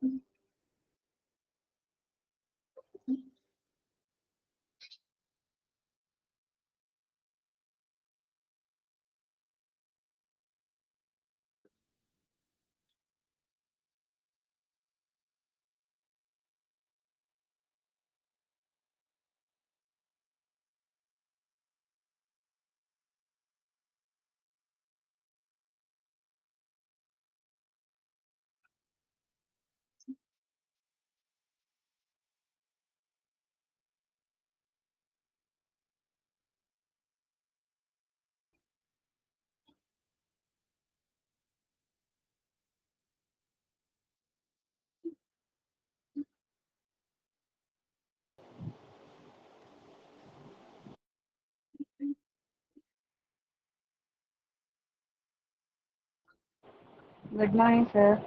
Good morning, sir.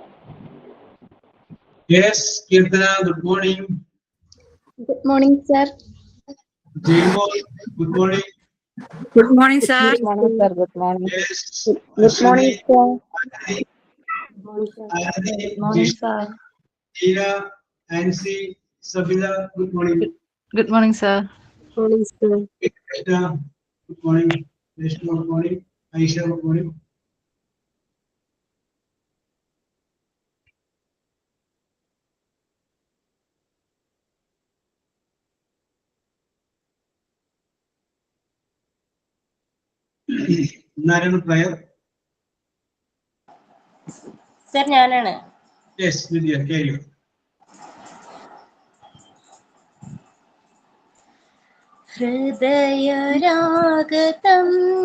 Yes, Kirtana, good morning. Good morning, sir. Jayamol, good morning. Good morning, sir. Good morning, sir. Good morning. Yes, Good morning, sir. Anadi, Good morning, sir. Tina, Nancy, Sabila, good morning. Good morning, sir. Morning, sir. Krishna, good morning. Vishnu, good morning. Aisha, good morning. Narayana prayer. Sir, ഞാനാണ്. Yes, Vidya, carry on.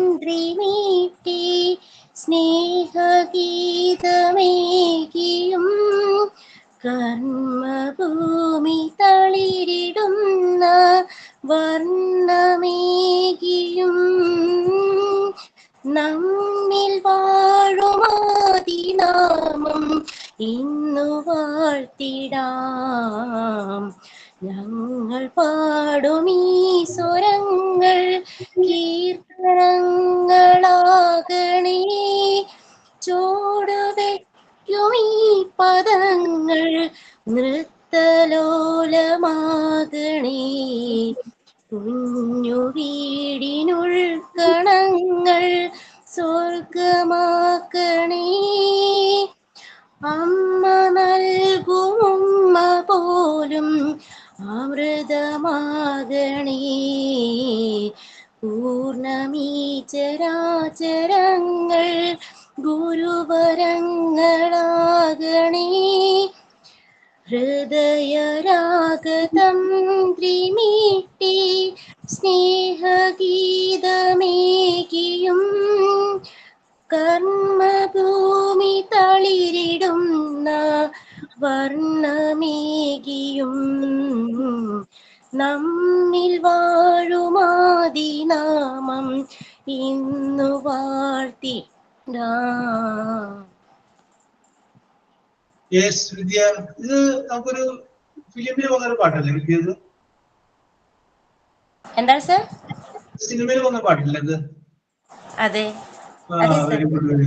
ഹൃദയരാഗതന്ത്രിമീട്ടി സ്നേഹഗീതമേകിയും കർമ്മഭൂമി തളിരിടുന്ന വർണ്ണമേകിയും നമ്മിൽ വാഴുമാതിനാമം ഇന്നു വാഴ്ത്തിടാം. ഞങ്ങൾ പാടുമീ സ്വരങ്ങൾ കീർത്തനങ്ങളാകണേ. ചൂടുവയ്ക്കുമീ പദങ്ങൾ നൃത്തലോലമാകണേ. കുഞ്ഞു വീടിനുൾക്കണങ്ങൾ സ്വർഗമാക്കണേ. അമ്മ നൽകുമ്മ പോലും അമൃതമാകണേ. പൂർണ്ണമീ ചരാചരങ്ങൾ ഗുരുവരങ്ങളാകണേ. ഹൃദയരാഗതന്ത്രിമീട്ടി സ്നേഹഗീതമേകിയും കർമ്മഭൂമി തളിരിടുന്ന വർണ്ണമേകിയും നമ്മിൽ വാഴുമാതിനാമം ഇന്നു വാഴ്ത്തിടാം. Yes, Vidya, ഇത് നമുക്കൊരു ഫിലിമിൽ വന്നൊരു പാട്ടല്ലേ വിദ്യ? ഇത് എന്താണ് സർ? സിനിമയിൽ വന്ന പാട്ടില്ല ഇത്? അതെ. Very good, very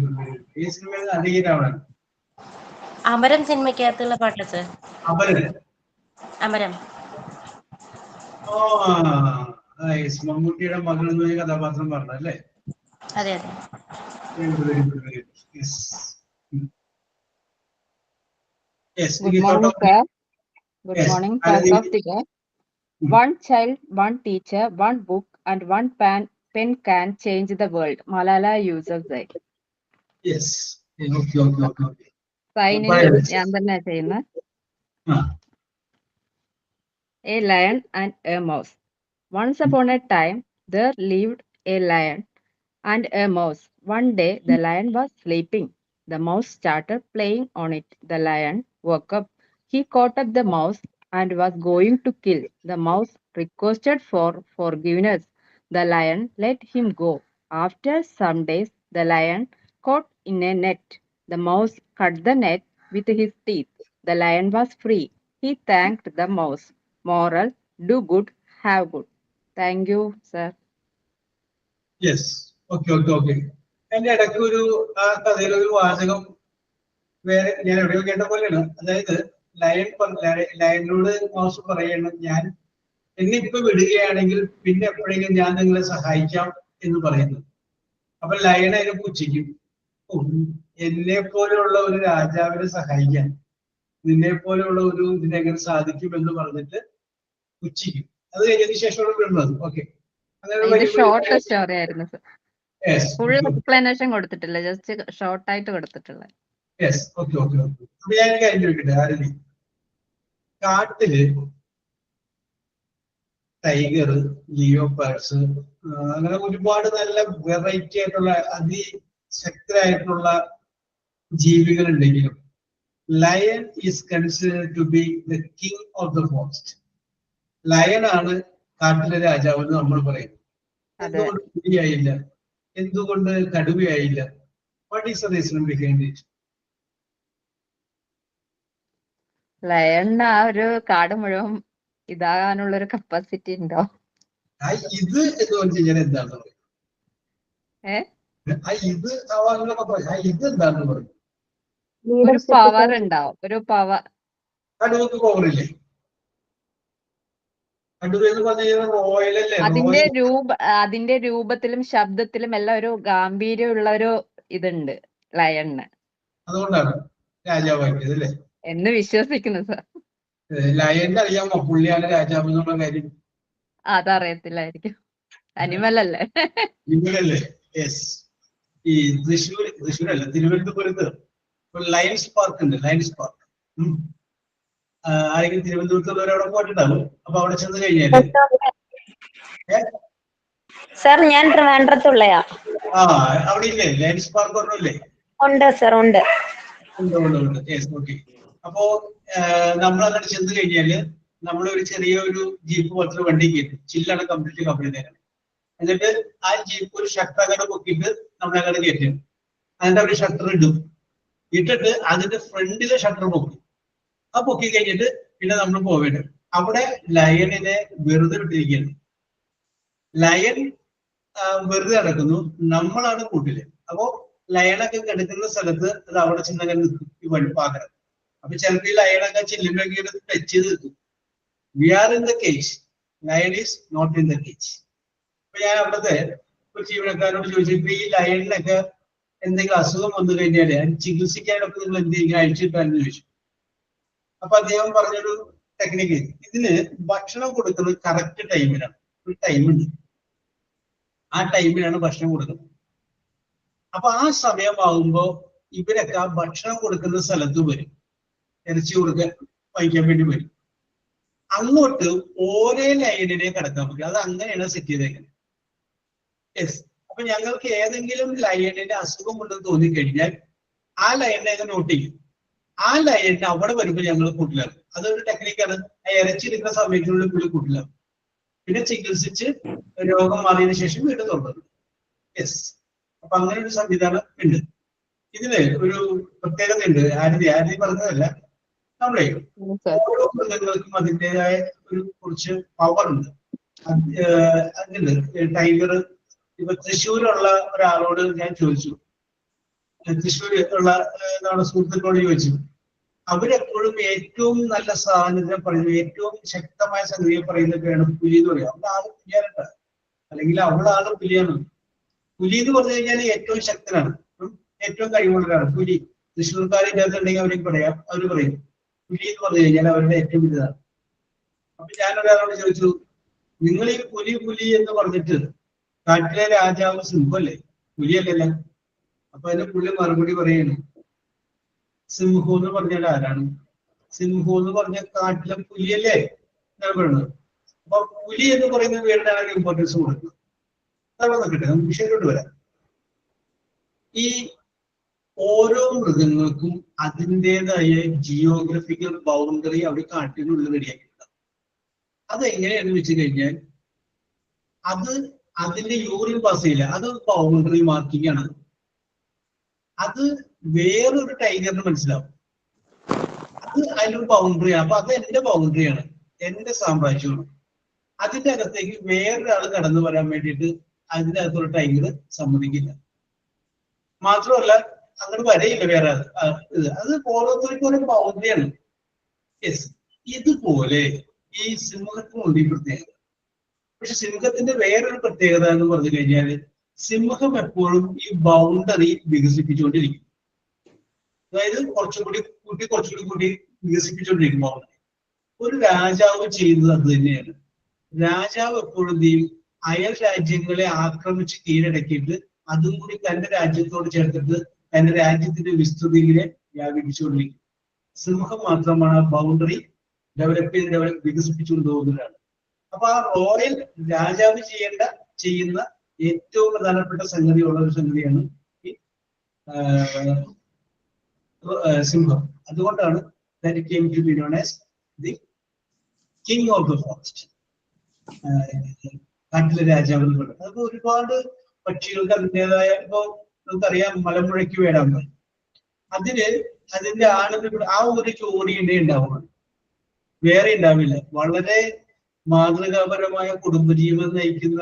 good. ഈ സിനിമയിൽ അധികരാവണം. അമരം സിനിമയ്ക്കകത്തുള്ള പാട്ട് സർ. അമരൻ. അമരം. മമ്മൂട്ടിയുടെ മകൾ എന്ന കഥാപാത്രം പറഞ്ഞല്ലേ? അതെ അതെ. Very good, very good, very good. Yes. Yes, Good morning, sir. Good yes. morning, paragraph 3. One child, one teacher, one book, and one pen can change the world. Malala Yousafzai. Yes. Okay, okay, okay, okay. Signing ഞാൻ തന്നെ ചെയ്യുന്നത്. A lion and a mouse. Once upon a time, there lived a lion and a mouse. One day, the lion was sleeping. The mouse started playing on it. The lion woke up. He caught up the mouse and was going to kill. The mouse requested for forgiveness. The lion let him go. After some days, the lion caught in a net. The mouse cut the net with his teeth. The lion was free. He thanked the mouse. Moral: do good, have good. Thank you, sir. Yes. Okay, okay, okay. എന്റെ ഇടയ്ക്ക് ഒരു ആ കഥയിലൊരു വാചകം വേറെ ഞാൻ എവിടെയോ കേട്ട പോലെയാണ്. അതായത് ലയനോട് മൗസ് പറയണം, ഞാൻ എന്നെ ഇപ്പൊ വിടുകയാണെങ്കിൽ പിന്നെ എപ്പോഴെങ്കിലും ഞാൻ നിങ്ങളെ സഹായിക്കാം എന്ന് പറയുന്നു. അപ്പൊ ലയൺ അതിനെ പുച്ഛിക്കും. എന്നെ പോലെയുള്ള ഒരു രാജാവിനെ സഹായിക്കാൻ നിന്നെ പോലെയുള്ള ഒരു ഇതിനെങ്ങനെ സാധിക്കും എന്ന് പറഞ്ഞിട്ട് പുച്ഛിക്കും. അത് കഴിഞ്ഞതിന് ശേഷമാണ് വിടുന്നത്. ഓക്കെ, ഇത് ഷോർട്ട് സ്റ്റോറി ആയിരുന്നു സർ. Yes. ഫുൾ എക്സ്പ്ലനേഷൻ കൊടുത്തിട്ടില്ല, ജസ്റ്റ് ഷോർട്ട് ആയിട്ട് കൊടുത്തിട്ടുള്ള. Yes, okay okay okay. അപ്പൊ ഞാൻ ഒരു കാര്യം ചോദിക്കട്ടെ, ആരതി, കാട്ടില് ടൈഗർ, ലിയോപാർഡ്സ്, അങ്ങനെ ഒരുപാട് നല്ല വെറൈറ്റി ആയിട്ടുള്ള അതിശക്തരായിട്ടുള്ള ജീവികൾ ഉണ്ടെങ്കിലും lion is considered to be the king of the forest. Lion ആണ് കാട്ടിലെ രാജാവ് എന്ന് നമ്മൾ പറയും. എന്തുകൊണ്ട് പുലിയായില്ല, എന്തുകൊണ്ട് കടുവയായില്ല? What is the reason behind it? ലയണിന് ആ ഒരു കാട് മുഴുവൻ ഇതാകാനുള്ള ഒരു കപ്പാസിറ്റി ഉണ്ടോ? ഇത് എന്ന് പറഞ്ഞു കഴിഞ്ഞാൽ എന്താണെന്ന് പറയും? ഇത് ആവാനുള്ള ഇത് എന്താണെന്ന് പറയും? ഒരു പവർ ഉണ്ടാവും, ഒരു പവർ. കടുവക്ക് പവറില്ലേ? കടുവ എന്ന് പറഞ്ഞു കഴിഞ്ഞാൽ റോയലല്ലേ? അതിന്റെ രൂപത്തിലും ശബ്ദത്തിലും എല്ലാം ഒരു ഗാംഭീര്യമുള്ള ഒരു ഇതുണ്ട് ലയണിന്. അതുകൊണ്ടാണ് രാജാവാക്കിയത് അല്ലേ എന്ന് വിശ്വസിക്കുന്നു സർ. ലയണിന് അറിയാമോ പുള്ളിയാണ് രാജാവ് എന്നുള്ള കാര്യം? അതറിയത്തില്ലായിരിക്കും, അനിമൽ അല്ലേ? നിങ്ങളല്ലേ? യെസ്. ഈ തൃശ്ശൂരല്ല, തിരുവനന്തപുരത്ത് ലയൺസ് പാർക്ക് ഉണ്ട്. ലയൺസ് പാർക്ക് ആരെങ്കിലും തിരുവനന്തപുരത്തുള്ളവർ അവിടെ പോയിട്ടുണ്ടാവും. അപ്പൊ അവിടെ ചെന്ന് കഴിഞ്ഞാല് സർ ഞാൻ ട്രിവാൻഡ്രത്തുള്ളയാ. അവിടെ ഇല്ലേ ലയൺസ് പാർക്ക് ഒന്നുമില്ലേ? ഉണ്ട് സർ, ഉണ്ട്. Yes, okay. അപ്പോ നമ്മളങ്ങനെ ചെന്ന് കഴിഞ്ഞാല് നമ്മളൊരു ചെറിയൊരു ജീപ്പ് പോലത്തെ വണ്ടി കയറ്റും. ചില്ലാണ് കംപ്ലീറ്റ് കംപ്ലീറ്റ്. എന്നിട്ട് ആ ജീപ്പ് ഒരു ഷട്ടർ അങ്ങനെ പൊക്കിയിട്ട് നമ്മളങ്ങനെ കയറ്റും. അതിന്റെ ഒരു ഷട്ടർ ഇടും. ഇട്ടിട്ട് അതിന്റെ ഫ്രണ്ടിലെ ഷട്ടർ പൊക്കും. ആ പൊക്കി കഴിഞ്ഞിട്ട് പിന്നെ നമ്മൾ പോവേണ്ടത് അവിടെ ലയണിനെ വെറുതെ വിട്ടിരിക്കുകയാണ്. ലയൺ വെറുതെ നടക്കുന്നു, നമ്മളാണ് കൂട്ടില്. അപ്പോ ലയണൊക്കെ കിടക്കുന്ന സ്ഥലത്ത് അത് അവിടെ ചെന്നങ്ങനെ നിൽക്കും, ഈ വഴിപ്പാകരം. അപ്പൊ ചിലപ്പോൾ ഈ ലയണൊക്കെ ചെല്ലുമ്പോഴേക്കും ടച്ച് ചെയ്ത് നിൽക്കും. We are in the cage, lion is not in the cage. അപ്പൊ ഞാൻ അവിടുത്തെ ഒരു ജീവനക്കാരോട് ചോദിച്ചു, ഇപ്പൊ ഈ ലയണിനൊക്കെ എന്തെങ്കിലും അസുഖം വന്നു കഴിഞ്ഞാല് അതിന് ചികിത്സിക്കാനൊക്കെ നിങ്ങൾ എന്തെങ്കിലും അഴിച്ചിട്ടാന്ന് ചോദിച്ചു. അപ്പൊ അദ്ദേഹം പറഞ്ഞൊരു ടെക്നിക്ക്, ഇതിന് ഭക്ഷണം കൊടുക്കുന്നത് കറക്റ്റ് ടൈമിലാണ്. ഒരു ടൈമുണ്ട്, ആ ടൈമിലാണ് ഭക്ഷണം കൊടുക്കുന്നത്. അപ്പൊ ആ സമയമാകുമ്പോ ഇവരൊക്കെ ആ ഭക്ഷണം കൊടുക്കുന്ന സ്ഥലത്ത് വരും, ഇറച്ചി കൊടുക്കാൻ വഹിക്കാൻ വേണ്ടി വരും. അങ്ങോട്ട് ഓരോ ലൈനിനെ കടക്കാൻ പറ്റും. അത് അങ്ങനെയാണ് സെറ്റ് ചെയ്തേക്കുന്നത്. യെസ്. അപ്പൊ ഞങ്ങൾക്ക് ഏതെങ്കിലും ലൈനിന് അസുഖമുണ്ടെന്ന് തോന്നിക്കഴിഞ്ഞാൽ ആ ലൈനിനെ നോട്ട് ചെയ്യും. ആ ലൈനിന് അവിടെ വരുമ്പോൾ ഞങ്ങൾ കൂട്ടിലാക്കും. അതൊരു ടെക്നിക്കാണ്. ആ ഇറച്ചിരിക്കുന്ന സമയത്തിനുള്ളിൽ പുള്ളി കൂട്ടിലാക്കും. പിന്നെ ചികിത്സിച്ച് രോഗം മാറിയതിനു ശേഷം വീണ്ടും തുറന്നു. യെസ്. അപ്പൊ അങ്ങനെ ഒരു സംവിധാനം ഉണ്ട്. ഇതിന് ഒരു പ്രത്യേകത ഉണ്ട്. ആരതി പറഞ്ഞതല്ല, നമ്മളെ ഓരോ മൃഗങ്ങൾക്കും അതിൻ്റെതായ ഒരു കുറച്ച് പവർ ഉണ്ട്. അതുണ്ട്. ടൈഗർ ഇപ്പൊ തൃശ്ശൂരുള്ള ഒരാളോട് ഞാൻ ചോദിച്ചു, തൃശ്ശൂര് ഉള്ള നമ്മുടെ സുഹൃത്തുക്കളോട് ചോദിച്ചു, അവരെപ്പോഴും ഏറ്റവും നല്ല സാധനത്തിനെ പറയുന്നത്, ഏറ്റവും ശക്തമായ സംഗതിയെ പറയുന്നതൊക്കെയാണ് പുലി എന്ന് പറയുക. അവിടെ ആള് പുലിയാനട്ട, അല്ലെങ്കിൽ അവിടെ ആള് പുലിയാണ്. പുലി എന്ന് പറഞ്ഞു കഴിഞ്ഞാൽ ഏറ്റവും ശക്തനാണ്, ഏറ്റവും കഴിവുള്ളവരാണ് പുലി. തൃശ്ശൂർക്കാരെ ഇല്ലാത്തുണ്ടെങ്കിൽ അവർക്ക് പറയാം, അവർ പറയും പുലി എന്ന് പറഞ്ഞു കഴിഞ്ഞാൽ അവരുടെ ഏറ്റവും വലുതാണ്. അപ്പൊ ഞാൻ ഒരാളോട് ചോദിച്ചു, നിങ്ങൾ ഈ പുലി പുലി എന്ന് പറഞ്ഞിട്ട് കാട്ടിലെ രാജാവ് സിംഹല്ലേ, പുലിയല്ലല്ലോ? അപ്പൊ അതിന്റെ പുള്ളി മറുപടി പറയുന്നു, സിംഹം എന്ന് പറഞ്ഞാൽ ആരാണ്? സിംഹം എന്ന് പറഞ്ഞ കാട്ടിലെ പുലിയല്ലേ ഞാൻ പറയുന്നത്. അപ്പൊ പുലി എന്ന് പറയുന്ന പേരിനാണ് ഇമ്പോർട്ടൻസ് കൊടുക്കുന്നത്. അതാണ് നോക്കട്ടെ, നമുക്ക് വിഷയത്തോട്ട് വരാം. ഈ ഓരോ മൃഗങ്ങൾക്കും അതിൻ്റെതായ ജിയോഗ്രഫിക്കൽ ബൗണ്ടറി അവർ കാട്ടിനുള്ളിൽ റെഡിയാക്കിയിട്ടുണ്ടാവും. അതെങ്ങനെയാണെന്ന് വെച്ച് കഴിഞ്ഞാൽ അത് അതിന്റെ യൂറിൻ പാസ് ചെയ്യില്ല, അത് ബൗണ്ടറി മാർക്കിംഗ് ആണ്. അത് വേറൊരു ടൈഗറിന് മനസ്സിലാവും, അത് അതിനൊരു ബൗണ്ടറിയാണ്. അപ്പൊ അത് എന്റെ ബൗണ്ടറിയാണ്, എന്റെ സാമ്രാജ്യമാണ്. അതിന്റെ അകത്തേക്ക് വേറൊരാൾ കടന്നു വരാൻ വേണ്ടിയിട്ട് അതിന്റെ അകത്തൊരു ടൈഗർ സമ്മതിക്കില്ല. മാത്രമല്ല അങ്ങനെ വരയില്ല വേറെ അത് ഓരോരുത്തർക്കും ഒരു ബൗണ്ടറിയാണ്. യെസ്, ഇതുപോലെ ഈ സിംഹത്തിനുണ്ട് ഈ പ്രത്യേകത. പക്ഷെ സിംഹത്തിന്റെ വേറൊരു പ്രത്യേകത എന്ന് പറഞ്ഞു കഴിഞ്ഞാൽ സിംഹം എപ്പോഴും ഈ ബൗണ്ടറി വികസിപ്പിച്ചുകൊണ്ടിരിക്കും. അതായത് കുറച്ചുകൂടി കൂട്ടി വികസിപ്പിച്ചുകൊണ്ടിരിക്കും ബൗണ്ടറി. ഒരു രാജാവ് ചെയ്യുന്നത് അത് തന്നെയാണ്. രാജാവ് എപ്പോഴും അയൽ രാജ്യങ്ങളെ ആക്രമിച്ച് കീഴടക്കിയിട്ട് അതും കൂടി തന്റെ രാജ്യത്തോട് ചേർത്തിട്ട് തന്റെ രാജ്യത്തിന്റെ വിസ്തൃതിയിലെ വ്യാപിപ്പിച്ചുകൊണ്ടിരിക്കും. സിംഹം മാത്രമാണ് ബൗണ്ടറി വികസിപ്പിച്ചുകൊണ്ട് പോകുന്നതാണ്. അപ്പൊ ആ റോയൽ രാജാവ് ചെയ്യുന്ന ഏറ്റവും പ്രധാനപ്പെട്ട സംഗതിയുള്ള ഒരു സംഗതിയാണ് ഈ സിംഹം. അതുകൊണ്ടാണ് that came to be known as the king of the forest. കാട്ടിലെ രാജാവ് എന്ന് പറയുന്നത്. അത് ഒരുപാട് പക്ഷികൾക്ക് അതിൻ്റെതായ, ഇപ്പൊ നമുക്കറിയാം മലമ്പുഴയ്ക്ക് വേടാമ്പൽ, അതിന്റെ ആണെന്ന് ആ ഒരു ജോഡിയുടെ ഉണ്ടാവുള്ളൂ, വേറെ ഉണ്ടാവില്ല. വളരെ മാതൃകാപരമായ കുടുംബജീവിതം നയിക്കുന്ന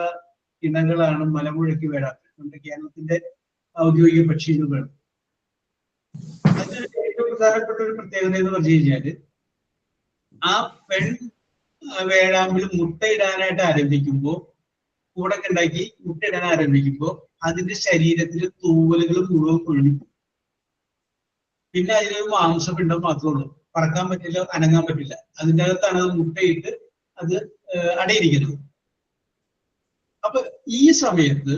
ഇനങ്ങളാണ് മലമ്പുഴയ്ക്ക് വേടാമ്പൽ. നമ്മുടെ കേരളത്തിന്റെ ഔദ്യോഗിക പക്ഷി ഇനങ്ങൾ. അതിന് ഏറ്റവും പ്രധാനപ്പെട്ട ഒരു പ്രത്യേകത എന്ന് പറഞ്ഞു കഴിഞ്ഞാല് ആ പെൺ വേഴാമ്പൽ മുട്ടയിടാനായിട്ട് ആരംഭിക്കുമ്പോൾ, കൂടൊക്കെ ഉണ്ടാക്കി മുട്ടയിടാൻ ആരംഭിക്കുമ്പോൾ അതിന്റെ ശരീരത്തില് തൂവലുകൾ മുഴുവൻ കൊഴിഞ്ഞു. പിന്നെ അതിനൊരു മാംസപിണ്ഡം മാത്രമേ ഉള്ളൂ. പറക്കാൻ പറ്റില്ല, അനങ്ങാൻ പറ്റില്ല. അതിൻ്റെ അകത്താണ് അത് മുട്ടയിട്ട് അത് അടയിരിക്കുന്നത്. അപ്പൊ ഈ സമയത്ത്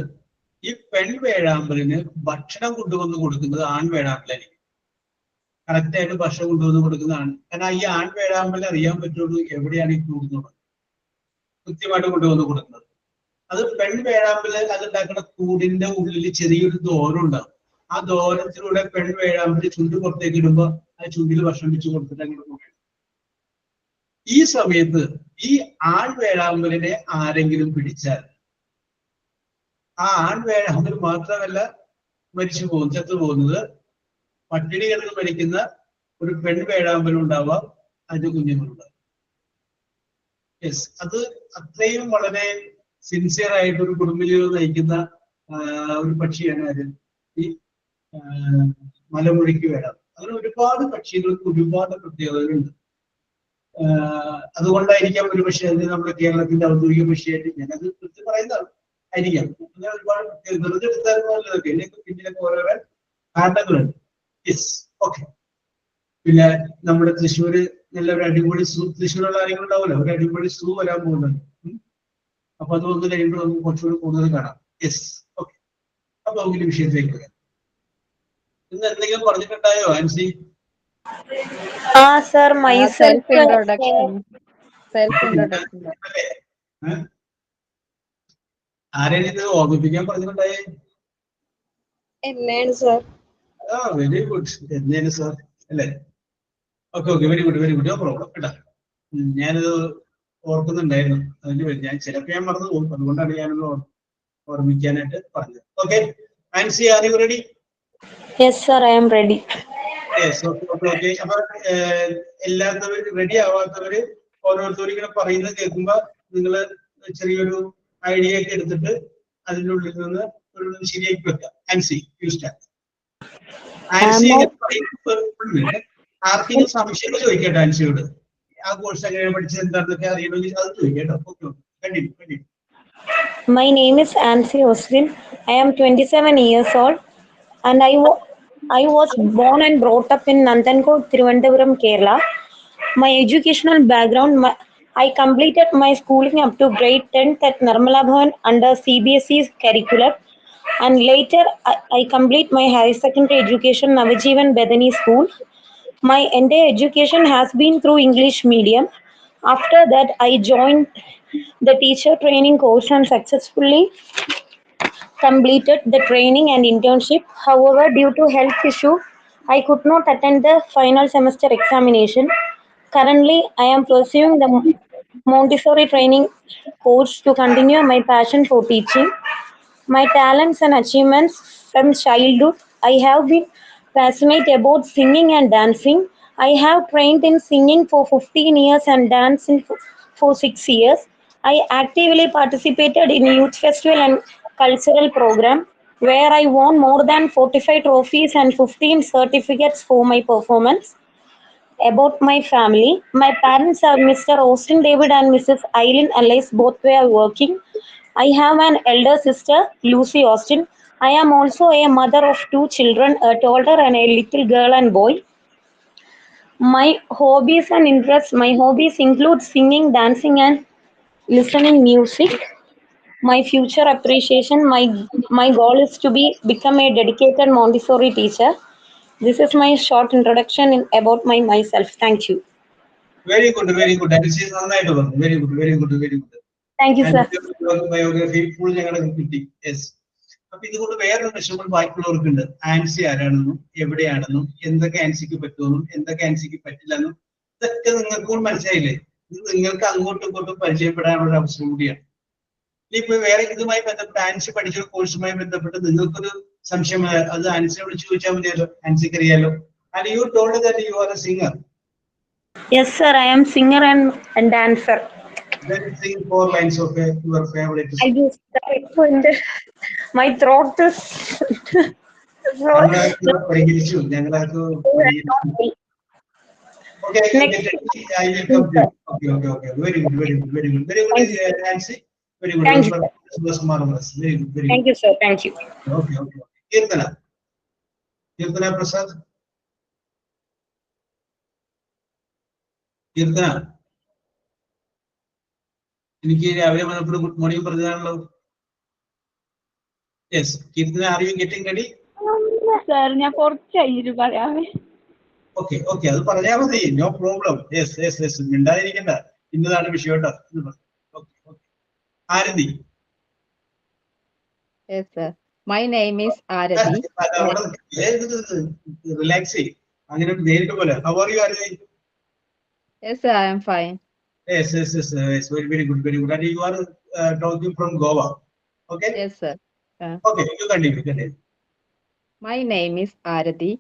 ഈ പെൺ വേഴാമ്പലിന് ഭക്ഷണം കൊണ്ടുവന്ന് കൊടുക്കുന്നത് ആൺവേഴാമ്പലായിരിക്കും. കറക്റ്റായിട്ട് ഭക്ഷണം കൊണ്ടുവന്ന് കൊടുക്കുന്നതാണ്. കാരണം ഈ ആൺവേഴാമ്പലിന് അറിയാൻ പറ്റുള്ളൂ എവിടെയാണ് ഈ കൂടുന്നത്, കൃത്യമായിട്ട് കൊണ്ടുവന്ന് കൊടുക്കുന്നത്. അത് പെൺവേഴാമ്പല് അതുണ്ടാക്കുന്ന കൂടിന്റെ ഉള്ളിൽ ചെറിയൊരു ദോരം ഉണ്ടാവും. ആ ദോരത്തിലൂടെ പെൺവേഴാമ്പല് ചുണ്ട് പുറത്തേക്ക് ഇടുമ്പോൾ ആ ചുണ്ടിൽ ഭക്ഷണം വെച്ച് കൊടുത്തിട്ട് അങ്ങോട്ട് പോകും. ഈ സമയത്ത് ഈ ആൺവേഴാമ്പലിനെ ആരെങ്കിലും പിടിച്ചാൽ ആ ആൺവേഴാമ്പൽ മാത്രമല്ല ചത്തു പോകുന്നത്, പട്ടിണി കിടന്ന് മരിക്കുന്ന ഒരു പെൺവേഴാമ്പലും ഉണ്ടാവാം, അതിന്റെ കുഞ്ഞുങ്ങളുണ്ടാവും. യെസ്, അത് അത്രയും വളരെ സിൻസിയർ ആയിട്ട് ഒരു കുടുംബജീവിതം നയിക്കുന്ന ഒരു പക്ഷിയാണ് അത് ഈ മലമുഴക്കി വേഴാമ്പൽ. അങ്ങനെ ഒരുപാട് പക്ഷികൾക്ക് ഒരുപാട് പ്രത്യേകതകളുണ്ട്. അതുകൊണ്ടായിരിക്കാം ഒരു പക്ഷേ അത് നമ്മുടെ കേരളത്തിന്റെ ഔദ്യോഗിക പക്ഷിയായിട്ട് ഞാനത് കൃത്യം പറയുന്നതാണ് ആയിരിക്കാം. അങ്ങനെ ഒരുപാട് പ്രത്യേകത എടുത്താലൊക്കെ ഇതിനൊക്കെ പിന്നിലൊക്കെ ഓരോരോ കാരണങ്ങളുണ്ട്. Yes, okay. പിന്നെ നമ്മുടെ തൃശ്ശൂര് നല്ലൊരു അടിപൊളി തൃശ്ശൂരുള്ള കാര്യങ്ങളുണ്ടാവുമല്ലോ, ഒരു അടിപൊളി സൂ വരാൻ പോകുന്നുണ്ട്. അപ്പൊ അത് വന്ന് കഴിയുമ്പോൾ നമുക്ക് കുറച്ചുകൂടി കൂടുതൽ കാണാം. Yes, okay. അപ്പൊ നമുക്ക് വിഷയത്തിലേക്ക് വരാം. ഇന്ന് എന്തെങ്കിലും പറഞ്ഞിട്ടുണ്ടായോ Ancy? sir, myself. Self introduction. ആരെയും ഇത് ഓർമ്മിപ്പിക്കാൻ പറഞ്ഞിട്ടുണ്ടായേ? Sir. Very good. എന്നേന് സാർ അല്ലേ? Okay, very good, no problem കേട്ടാ. ഞാനിത് ഓർക്കുന്നുണ്ടായിരുന്നു. ഞാൻ ചിലപ്പോൾ ഞാൻ മറന്നു പോകും, അതുകൊണ്ടാണ് ഞാനൊന്ന് ഓർമ്മിക്കാനായിട്ട് പറഞ്ഞത്. Okay, Ancy, are you ready? Yes, sir, I am ready. Yes, okay. അപ്പൊ എല്ലാത്തവര് റെഡി ആവാത്തവര് ഓരോരുത്തരും ഇങ്ങനെ പറയുന്നത് കേൾക്കുമ്പോ നിങ്ങള് ചെറിയൊരു ഐഡിയ ഒക്കെ എടുത്തിട്ട് അതിൻ്റെ ഉള്ളിൽ നിന്ന് ഒരു ശരിയാക്കി വെക്കാം. Ancy, you start. ആൻസി ആർക്കെങ്കിലും സംശയം ചോദിക്കട്ടെ ആൻസിയോട്? ആ കോഴ്സ് എങ്ങനെ പഠിച്ചത് എന്താണെന്നൊക്കെ അറിയണമെങ്കിൽ അത് ചോദിക്കട്ടോ. Okay, continue. My name is Ansi Oswin. I am 27 years old and I was born and brought up in Nandankot, Thiruvananthapuram, Kerala. My educational background, I completed my schooling up to grade 10th at Nirmala Bhavan under CBSE's curriculum, and later I complete my higher secondary education Navajeevan Bedani School. My entire education has been through English medium. After that, I joined the teacher training course and successfully completed the training and internship. However, due to health issue, I could not attend the final semester examination. Currently, I am pursuing the Montessori training course to continue my passion for teaching. My talents and achievements from childhood, I have been passionate about singing and dancing. I have trained in singing for 15 years and dancing for 6 years. I actively participated in youth festival and cultural program. where I won more than 45 trophies and 15 certificates for my performance. About my family, my parents are Mr. Austin David and Mrs. Eileen Alice, both were working. I have an elder sister, Lucy Austin. I am also a mother of two children, a toddler and a little girl and boy. My hobbies and interests, my hobbies include singing, dancing, and listening music. My future appreciation, my goal is to become a dedicated Montessori teacher. This is my short introduction about myself. Thank you. Very good, very good. And she is നന്നായിട്ട് പറഞ്ഞു. Very good, very good, very good. Thank you, And sir. your biography full ഞങ്ങളുടെ കിട്ടി. Yes. അപ്പൊ ഇതുകൊണ്ട് വേറൊരു വിഷയം ബാക്കിയുള്ളവർക്കുണ്ട്. ആൻസി ആരാണെന്നും എവിടെയാണെന്നും എന്തൊക്കെ ആൻസിക്ക് പറ്റുമെന്നും എന്തൊക്കെ ആൻസിക്ക് പറ്റില്ലെന്നും ഇതൊക്കെ നിങ്ങൾക്ക് കൂടി മനസ്സിലായില്ലേ? ഇത് നിങ്ങൾക്ക് അങ്ങോട്ടും ഇങ്ങോട്ടും പരിചയപ്പെടാനുള്ള ഒരു അവസരം കൂടിയാണ്. ഇനിയിപ്പോ വേറെ ഇതുമായി ബന്ധപ്പെട്ട് ആൻസി പഠിച്ച കോഴ്സുമായി ബന്ധപ്പെട്ട് നിങ്ങൾക്കൊരു സംശയം അത് ആൻസിയെ വിളിച്ച് ചോദിച്ചാൽ മതിയല്ലോ, ആൻസിക്ക് അറിയാലോ. And you told that you are a singer. Yes, sir. I am singer and dancer. Then sing 4 lines of your favorite I song. just my throat is ഞങ്ങളത് പരിഹരിച്ചു. ഞങ്ങളത് പരിഹരിച്ചു. Okay, I will Next. get it. I will complete. Okay, okay, okay. Very good, very good, very good. Very good, Nancy. Very good. Thank you. Was marvelous. Very good, very good. Thank you, sir. Thank you. Okay, okay. Kirtana. Kirtana Prasad. Kirtana. എനിക്ക് രാവിലെ വന്നപ്പോൾ good morning പറഞ്ഞതാണല്ലോ. Yes, Keerthana, are you getting ready? Sir ഞാൻ കുറച്ച് കഴിഞ്ഞിട്ട് പറയാമേ. Okay okay, അത് പറഞ്ഞാൽ മതി, no problem. Yes yes yes, മിണ്ടാതിരിക്കണ്ട, ഇന്നതാണ് വിഷയം കേട്ടോ. Okay okay. Arathi. Yes, sir. My name is Arathi. Relax ചെയ്യും, അങ്ങനെ നേരിട്ട് പോലെ. How are you Arathi? Yes, sir, I am fine. Yes, yes, yes, yes, very, very good, very good. And you are talking from Goa, okay? Yes, sir. Okay, you continue, continue. My name is Arathi.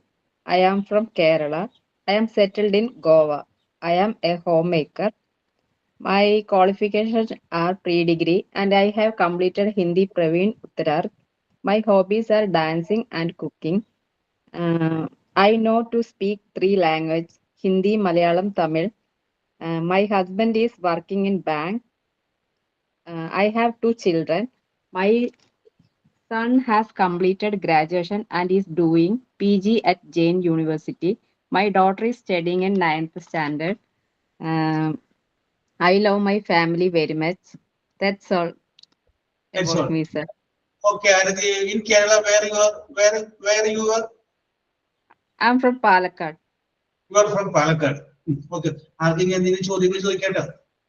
I am from Kerala. I am settled in Goa. I am a homemaker. My qualifications are pre-degree and I have completed Hindi Praveen Uttararth. My hobbies are dancing and cooking. I know to speak 3 languages, Hindi, Malayalam, Tamil. My husband is working in bank. I have 2 children. My son has completed graduation and is doing PG at Jain University. My daughter is studying in 9th standard. I love my family very much. That's all That's about all. me, sir. Okay, Arathi, in Kerala, where you are? I'm from Palakkad. You are from Palakkad. Okay. ആർക്കെങ്കിലും എന്തെങ്കിലും ചോദ്യങ്ങൾ ചോദിക്കട്ടോ?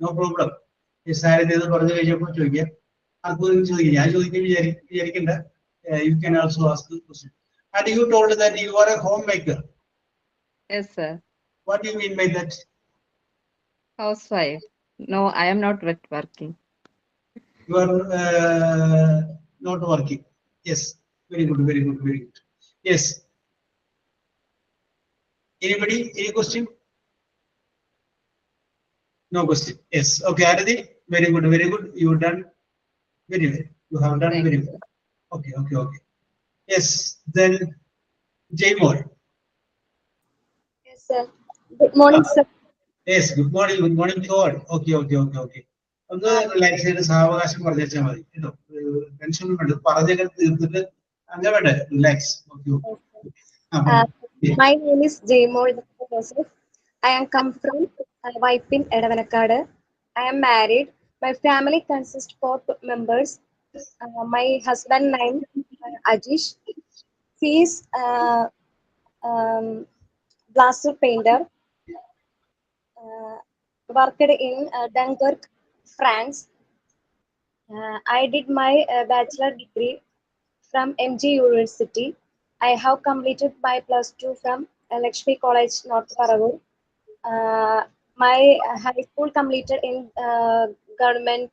No problem. സാരഥി എന്ന് പറഞ്ഞു കഴിഞ്ഞപ്പോൾ ചോദിക്കാം. ആർക്കും ചോദിക്കാം, ഞാൻ ചോദിക്കാൻ വിചാരിക്കണ്ട. You can also ask the question. And you told that you are a homemaker. Yes, sir. What do you mean by that? Housewife. No, I am not working. You are not working. Yes, very good, very good, very good. Yes. Anybody? Any question? No question. Yes. Okay, Arathi, very good, very good. You done very well. You have done very well. Okay, okay, okay. Yes. Then Jaymol. Yes, sir. Good morning, sir. Yes, good morning to all. Okay, okay, okay, okay. ഒന്ന് relax ചെയ്ത് സാവകാശം പറഞ്ഞാൽ മതി കേട്ടോ. Tension ഒന്നും വേണ്ട, പറഞ്ഞൊക്കെ തീർത്തിട്ട് അങ്ങനെ വേണ്ടേ, relax. My name is Jaymol Joseph. I am come from Vaipin, Edavanakad. I am married. My family consists of 4 members. My husband name Ajish. He is plaster painter. Worked in Dunkirk, France. I did my bachelor degree from MG University. I have completed my +2 from Lakshmi College, North Paravur. My high school completed in government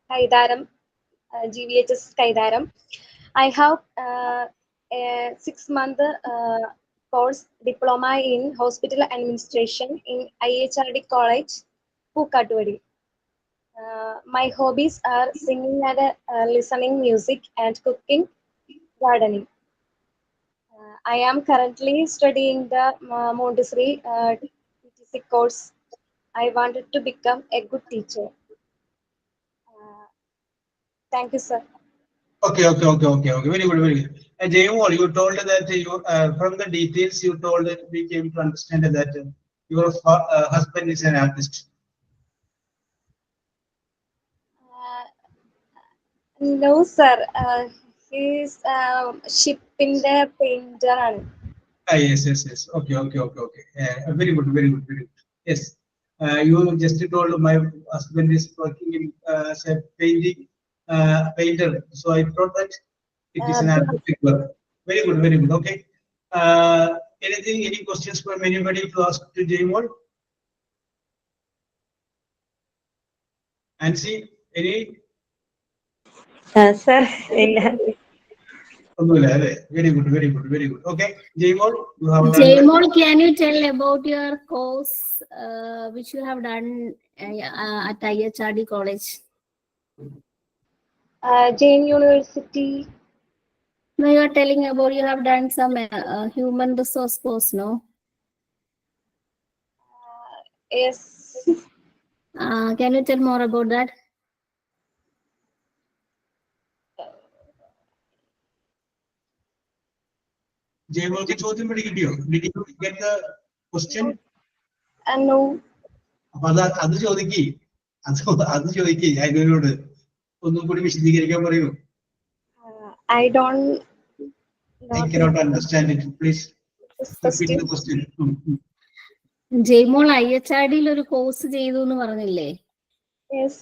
Kaidaram, GVHS Kaidaram. I have a 6-month course diploma in hospital administration in IHRD College, Pukatwadi. My hobbies are singing and listening music and cooking, gardening. I am currently studying the Montessori TTC course. I wanted to become a good teacher. Thank you, sir. Okay. Very good, very good. Jayamol, you told that you from the details you told that we came to understand that your husband is an artist. No, sir. He's shipping painter. Yes. Okay. Very good, very good, very good. Yes. You just told my husband is working in as a painter. So I thought that it is an artistic work. Very good, very good. Okay. Any questions from anybody to ask to Jayamol? Nancy, any? Sir, Very good, very good, very good. Okay, Jayamol, you have done Jaymol, can you tell about your course which you have done at IHRD College? Jain University. No, you are telling about you have done some human resource course, no? Yes. Can you tell more about that? Jayamolക്ക് ചോദ്യം പഠിക്കില്ലയോ? Did you get the question? No. അപ്പൊ അത് ചോദിക്കേ അതിനോട് ഒന്നും കൂടി വിശദീകരിക്കാൻ പറയൂ. I don't. I cannot understand it. Please repeat the question. Jaimol IHRD ഒരു കോഴ്സ് ചെയ്തു എന്ന് പറഞ്ഞില്ലേ? Yes.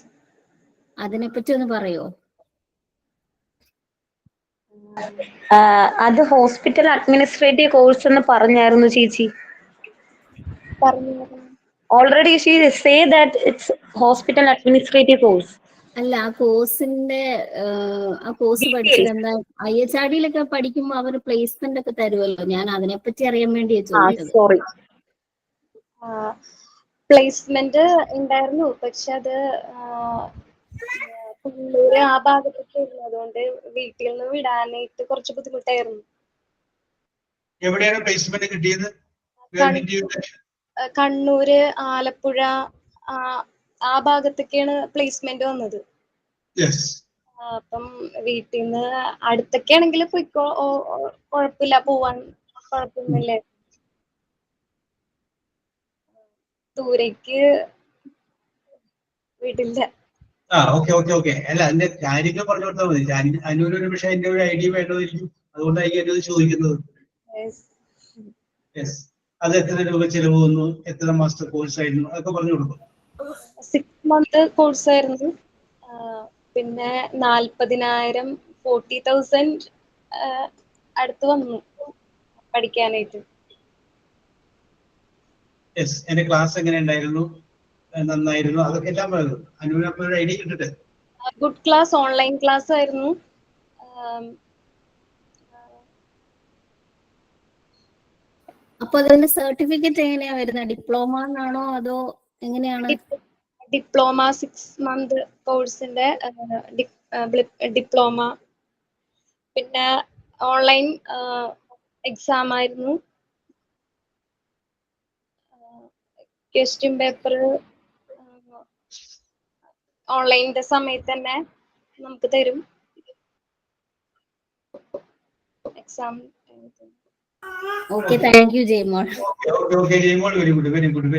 അതിനെപ്പറ്റി ഒന്ന് പറയോ? അത് ഹോസ്പിറ്റൽ അഡ്മിനിസ്ട്രേറ്റീവ് കോഴ്സ് എന്ന് പറഞ്ഞായിരുന്നു ചേച്ചി. Already she say that it's hospital administrative course. അല്ല, ആ കോഴ്സ് പഠിച്ചത് എന്താ? IHRDയിലൊക്കെ പഠിക്കുമ്പോ അവര് പ്ലേസ്മെന്റ് ഒക്കെ തരുമല്ലോ. ഞാൻ അതിനെപ്പറ്റി അറിയാൻ വേണ്ടിയാ ചോദിച്ചത്. സോറി, പ്ലേസ്മെന്റ് ഉണ്ടായിരുന്നു, പക്ഷെ അത് കണ്ണൂര് ആ ഭാഗത്തൊക്കെ ആയിരുന്നു. അതുകൊണ്ട് വീട്ടിൽ നിന്ന് വിടാനായിട്ട് കുറച്ച് ബുദ്ധിമുട്ടായിരുന്നു. എവിടെയാണ് പ്ലേസ്മെന്റ് കിട്ടിയത്? കണ്ണൂര്, ആലപ്പുഴ ആ ഭാഗത്തൊക്കെയാണ് പ്ലേസ്മെന്റ് വന്നത്. അപ്പം വീട്ടിൽ നിന്ന് അടുത്തൊക്കെ ആണെങ്കിൽ പോയിക്കോ, കുഴപ്പമില്ല, പോവാൻ കുഴപ്പമൊന്നുമില്ല. ദൂരേക്ക് വീട്ടില്ല. ഓക്കെ. അല്ല, അതിന്റെ കാര്യങ്ങൾ പറഞ്ഞു കൊടുത്താൽ മതി. അതിനൊരു പക്ഷേ അതിന്റെ ഒരു ഐഡിയ വേണ്ടതിരിക്കും. അതുകൊണ്ടായിരിക്കും എന്നത് ചോദിക്കുന്നത്. അത് എത്ര രൂപ ചെലവ് വന്നു, എത്ര മാസത്തെ കോഴ്സ് ആയിരുന്നു, അതൊക്കെ പറഞ്ഞു കൊടുക്കും. 6 month കോഴ്സ് ആയിരുന്നു. പിന്നെ 40,000 40,000 അടുത്ത് വന്നു പഠിക്കാനായിട്ട്. എന്റെ ക്ലാസ് എങ്ങനെ ഉണ്ടായിരുന്നു? നന്നായിരുന്നു? അതൊക്കെ എല്ലാം പറയുന്നു. അതിനൊരു ഐഡിയ കിട്ടട്ടെ. ഗുഡ് ക്ലാസ്, ഓൺലൈൻ ക്ലാസ് ആയിരുന്നു. അപ്പൊ അതിന്റെ സർട്ടിഫിക്കറ്റ് എങ്ങനെയാ വരുന്നത്? ഡിപ്ലോമ എന്നാണോ അതോ എങ്ങനെയാണ്? ഡിപ്ലോമ 6 month കോഴ്സിന്റെ ഡിപ്ലോമ. പിന്നെ ഓൺലൈൻ എക്സാം ആയിരുന്നു. ക്വസ്റ്റ്യൻ പേപ്പർ ഓൺലൈനിന്റെ സമയത്ത് തന്നെ നമുക്ക് തരും. Exam. Okay, thank you, Jaymol. Okay, Jaymol, very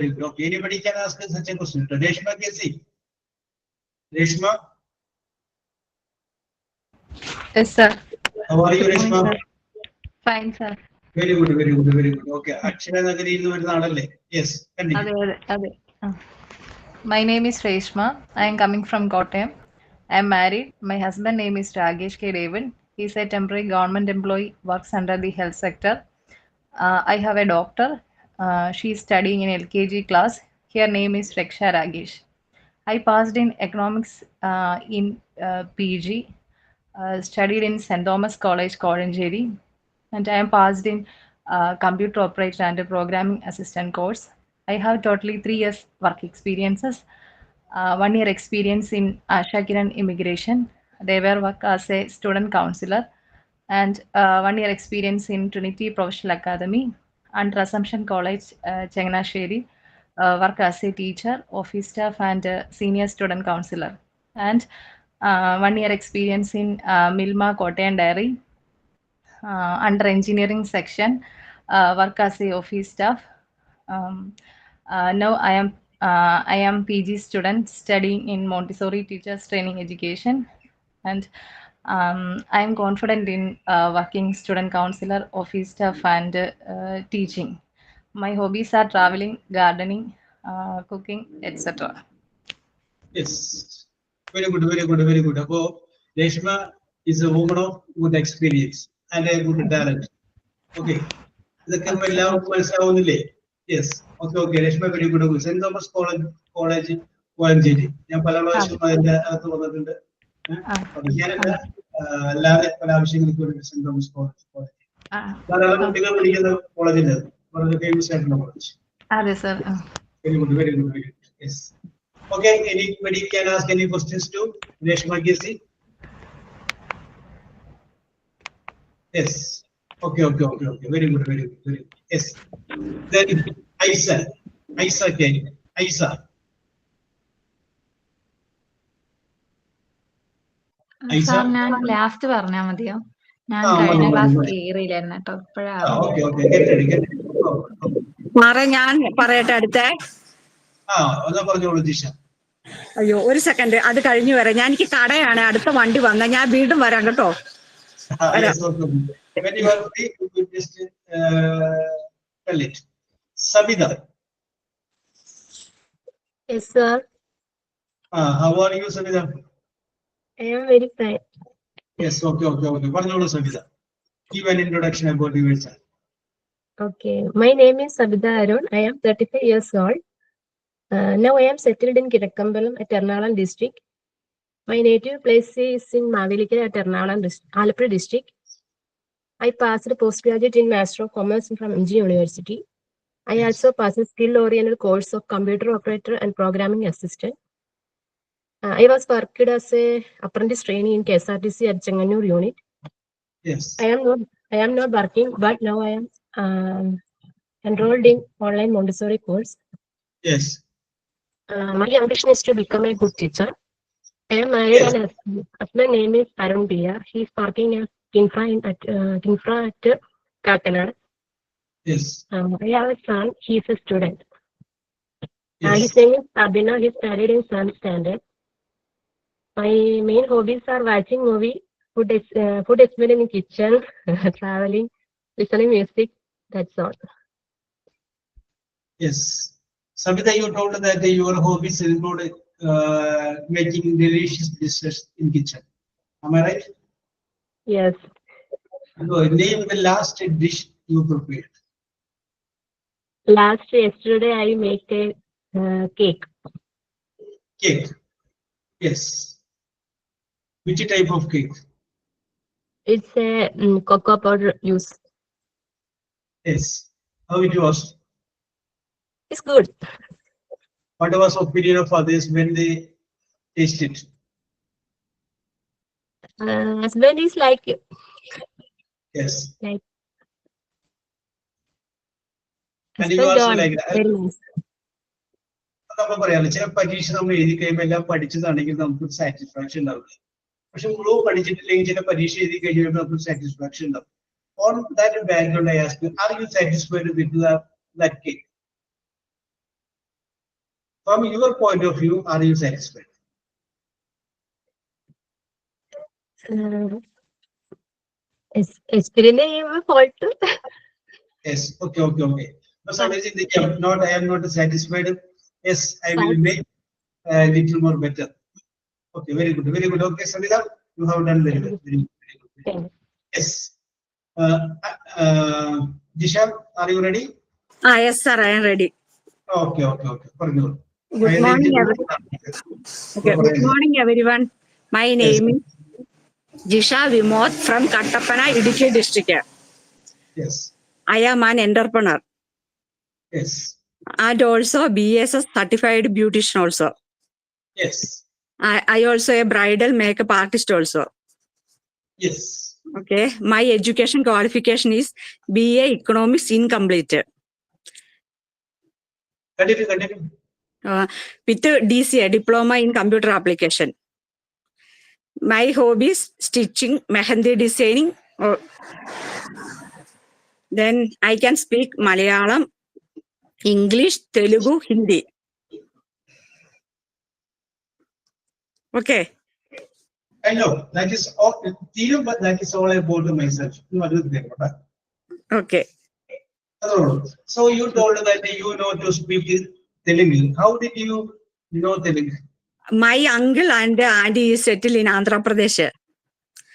good. Okay, anybody can ask such a question. Reshma Kesi. Reshma? Yes, sir. How are you, Reshma? Fine, sir. Very good. Okay, Akshara Nagaril nu varuna aalalle. Yes, continue. Ade. My name is Reshma. I am coming from Kottayam. I am married. My husband name is Ragesh K. David. He is a temporary government employee, works under the health sector. I have a daughter. She is studying in LKG class. Her name is Reksha Ragesh. I passed in economics in PG. Studied in St. Thomas College, Koranjeri. And I am passed in computer operator and a programming assistant course. I have totally 3 years work experiences. 1 year experience in Asha Kiran Immigration. They were work as a student counselor, and 1 year experience in Trinity Professional Academy and Assumption College, Changanasheri, work as a teacher, office staff, and senior student counselor. And 1 year experience in Milma Kottayan Dairy, under engineering section, work as a office staff. Now I am PG student studying in Montessori Teachers Training Education, and I am confident in working student counselor, office staff, and teaching. My hobbies are traveling, gardening, cooking, etc. Yes. Very good, very good, very good. Appo Reshma is a woman of good experience and a good talent. Okay. ഇതൊക്കെ എല്ലാവർക്കും മനസ്സിലാവുന്നില്ലേ? Yes, okay okay. Reshma very good. Saint Thomas College Kozhencherry. ഞാൻ പല പ്രാവശ്യം അതിന്റെ അകത്ത് വന്നിട്ടുണ്ട്. പഠിക്കാനല്ല, അല്ലാതെ പല ആവശ്യങ്ങൾക്ക് വേണ്ടി സെന്റ് തോമസ് കോളേജ് ധാരാളം കുട്ടികൾ പഠിക്കുന്ന കോളേജിന്റെ വളരെ ഫേമസ് ആയിട്ടുള്ള കോളേജ്. അതെ sir. Very good, very good, very good. Yes. Okay, anybody can ask any questions to Reshma Kesi? Yes. Okay. Very good, very good, very good. Yes. Then Aisa can. Aisa. Sir ഞാൻ last പറഞ്ഞാൽ മതിയോ? ഞാൻ കഴിഞ്ഞ class കേറിയില്ലായിരുന്നു കേട്ടോ. സാറേ ഞാൻ പറയട്ടെ അടുത്ത. പറഞ്ഞോളൂ ജിഷ. അയ്യോ ഒരു സെക്കൻഡ്, അത് കഴിഞ്ഞു വരാം. ഞാൻ എനിക്ക് കടയാണ്, അടുത്ത വണ്ടി വന്ന ഞാൻ വീണ്ടും വരാം കേട്ടോ. Sabida. Yes, sir. How are you, Sabida? I am very fine. Yes, okay. പറഞ്ഞോളൂ Sabida. Give an introduction about yourself. Okay, my name is Sabida Arun. I am 35 years old. Now I am settled in Kirakkambalam at Ernakulam district. My native place is in Mavelikara at Ernakulam Alappuzha district. I passed postgraduate in Master of Commerce from MG University. I also passed a skill-oriented course of computer operator and programming assistant. I was worked as a apprentice trainee in KSRTC at Changanur unit. Yes. I am not working, but now I am enrolled in online Montessori course. Yes. My ambition is to become a good teacher. I am married and husband name is Arun Pia. He is working as Kinfra at Kakinada. Yes. I have a son. He is a student. Yes. His name is Abhinav. He studied in 7th standard. My main hobbies are watching movie, food experience in kitchen, traveling, listening music. That's all. Yes. Sabida, you told that your hobbies include making delicious dishes in kitchen. Am I right? Yes. No, name the last dish you prepared. Yesterday I make a cake. Cake. Yes. Which type of cake? It's a cocoa powder use. Yes. How it was? It's good. What was opinion of others when they taste it? Husband is like it. Yes. Like. And you also like that. Very nice. നമ്മൾ പറയാറില്ല, ചില പരീക്ഷ നമ്മൾ എഴുതി കഴിയുമ്പോൾ എല്ലാം പഠിച്ചതാണെങ്കിൽ നമുക്ക് satisfaction ഉണ്ടാവില്ല. പക്ഷെ മുഴുവൻ പഠിച്ചിട്ടില്ലെങ്കിൽ ചില പരീക്ഷ എഴുതി കഴിയുമ്പോൾ നമുക്ക് സാറ്റിസ്ഫാക്ഷൻ ഉണ്ടാവും. On that background, I ask you, are you satisfied with that cake? From your point of view, are you satisfied? It's really a fault. Yes. Okay. But sometimes in the not, I am not satisfied. Yes, I will make a little more better. Okay, very good. Okay, Sabida, you have done very well. Very good. Yes. Jisha, are you ready? Yes sir, I am ready. Okay. Good morning, Good morning, everyone. My name is Jisha Vimod from Kattappana, Idukki district. Yes. I am an entrepreneur. Yes. And also BSS certified beautician also. Yes. I also a bridal makeup artist also. Yes. Okay. My education qualification is BA Economics incomplete. Continue. With DCA, Diploma in Computer Application. My hobbies, stitching, mehendi designing. Then I can speak Malayalam, English, Telugu, Hindi. Okay. I know that is all. But that is all about myself. Okay. So you told that you know to speak Telugu. How did you know Telugu? My uncle and auntie is settled in Andhra Pradesh.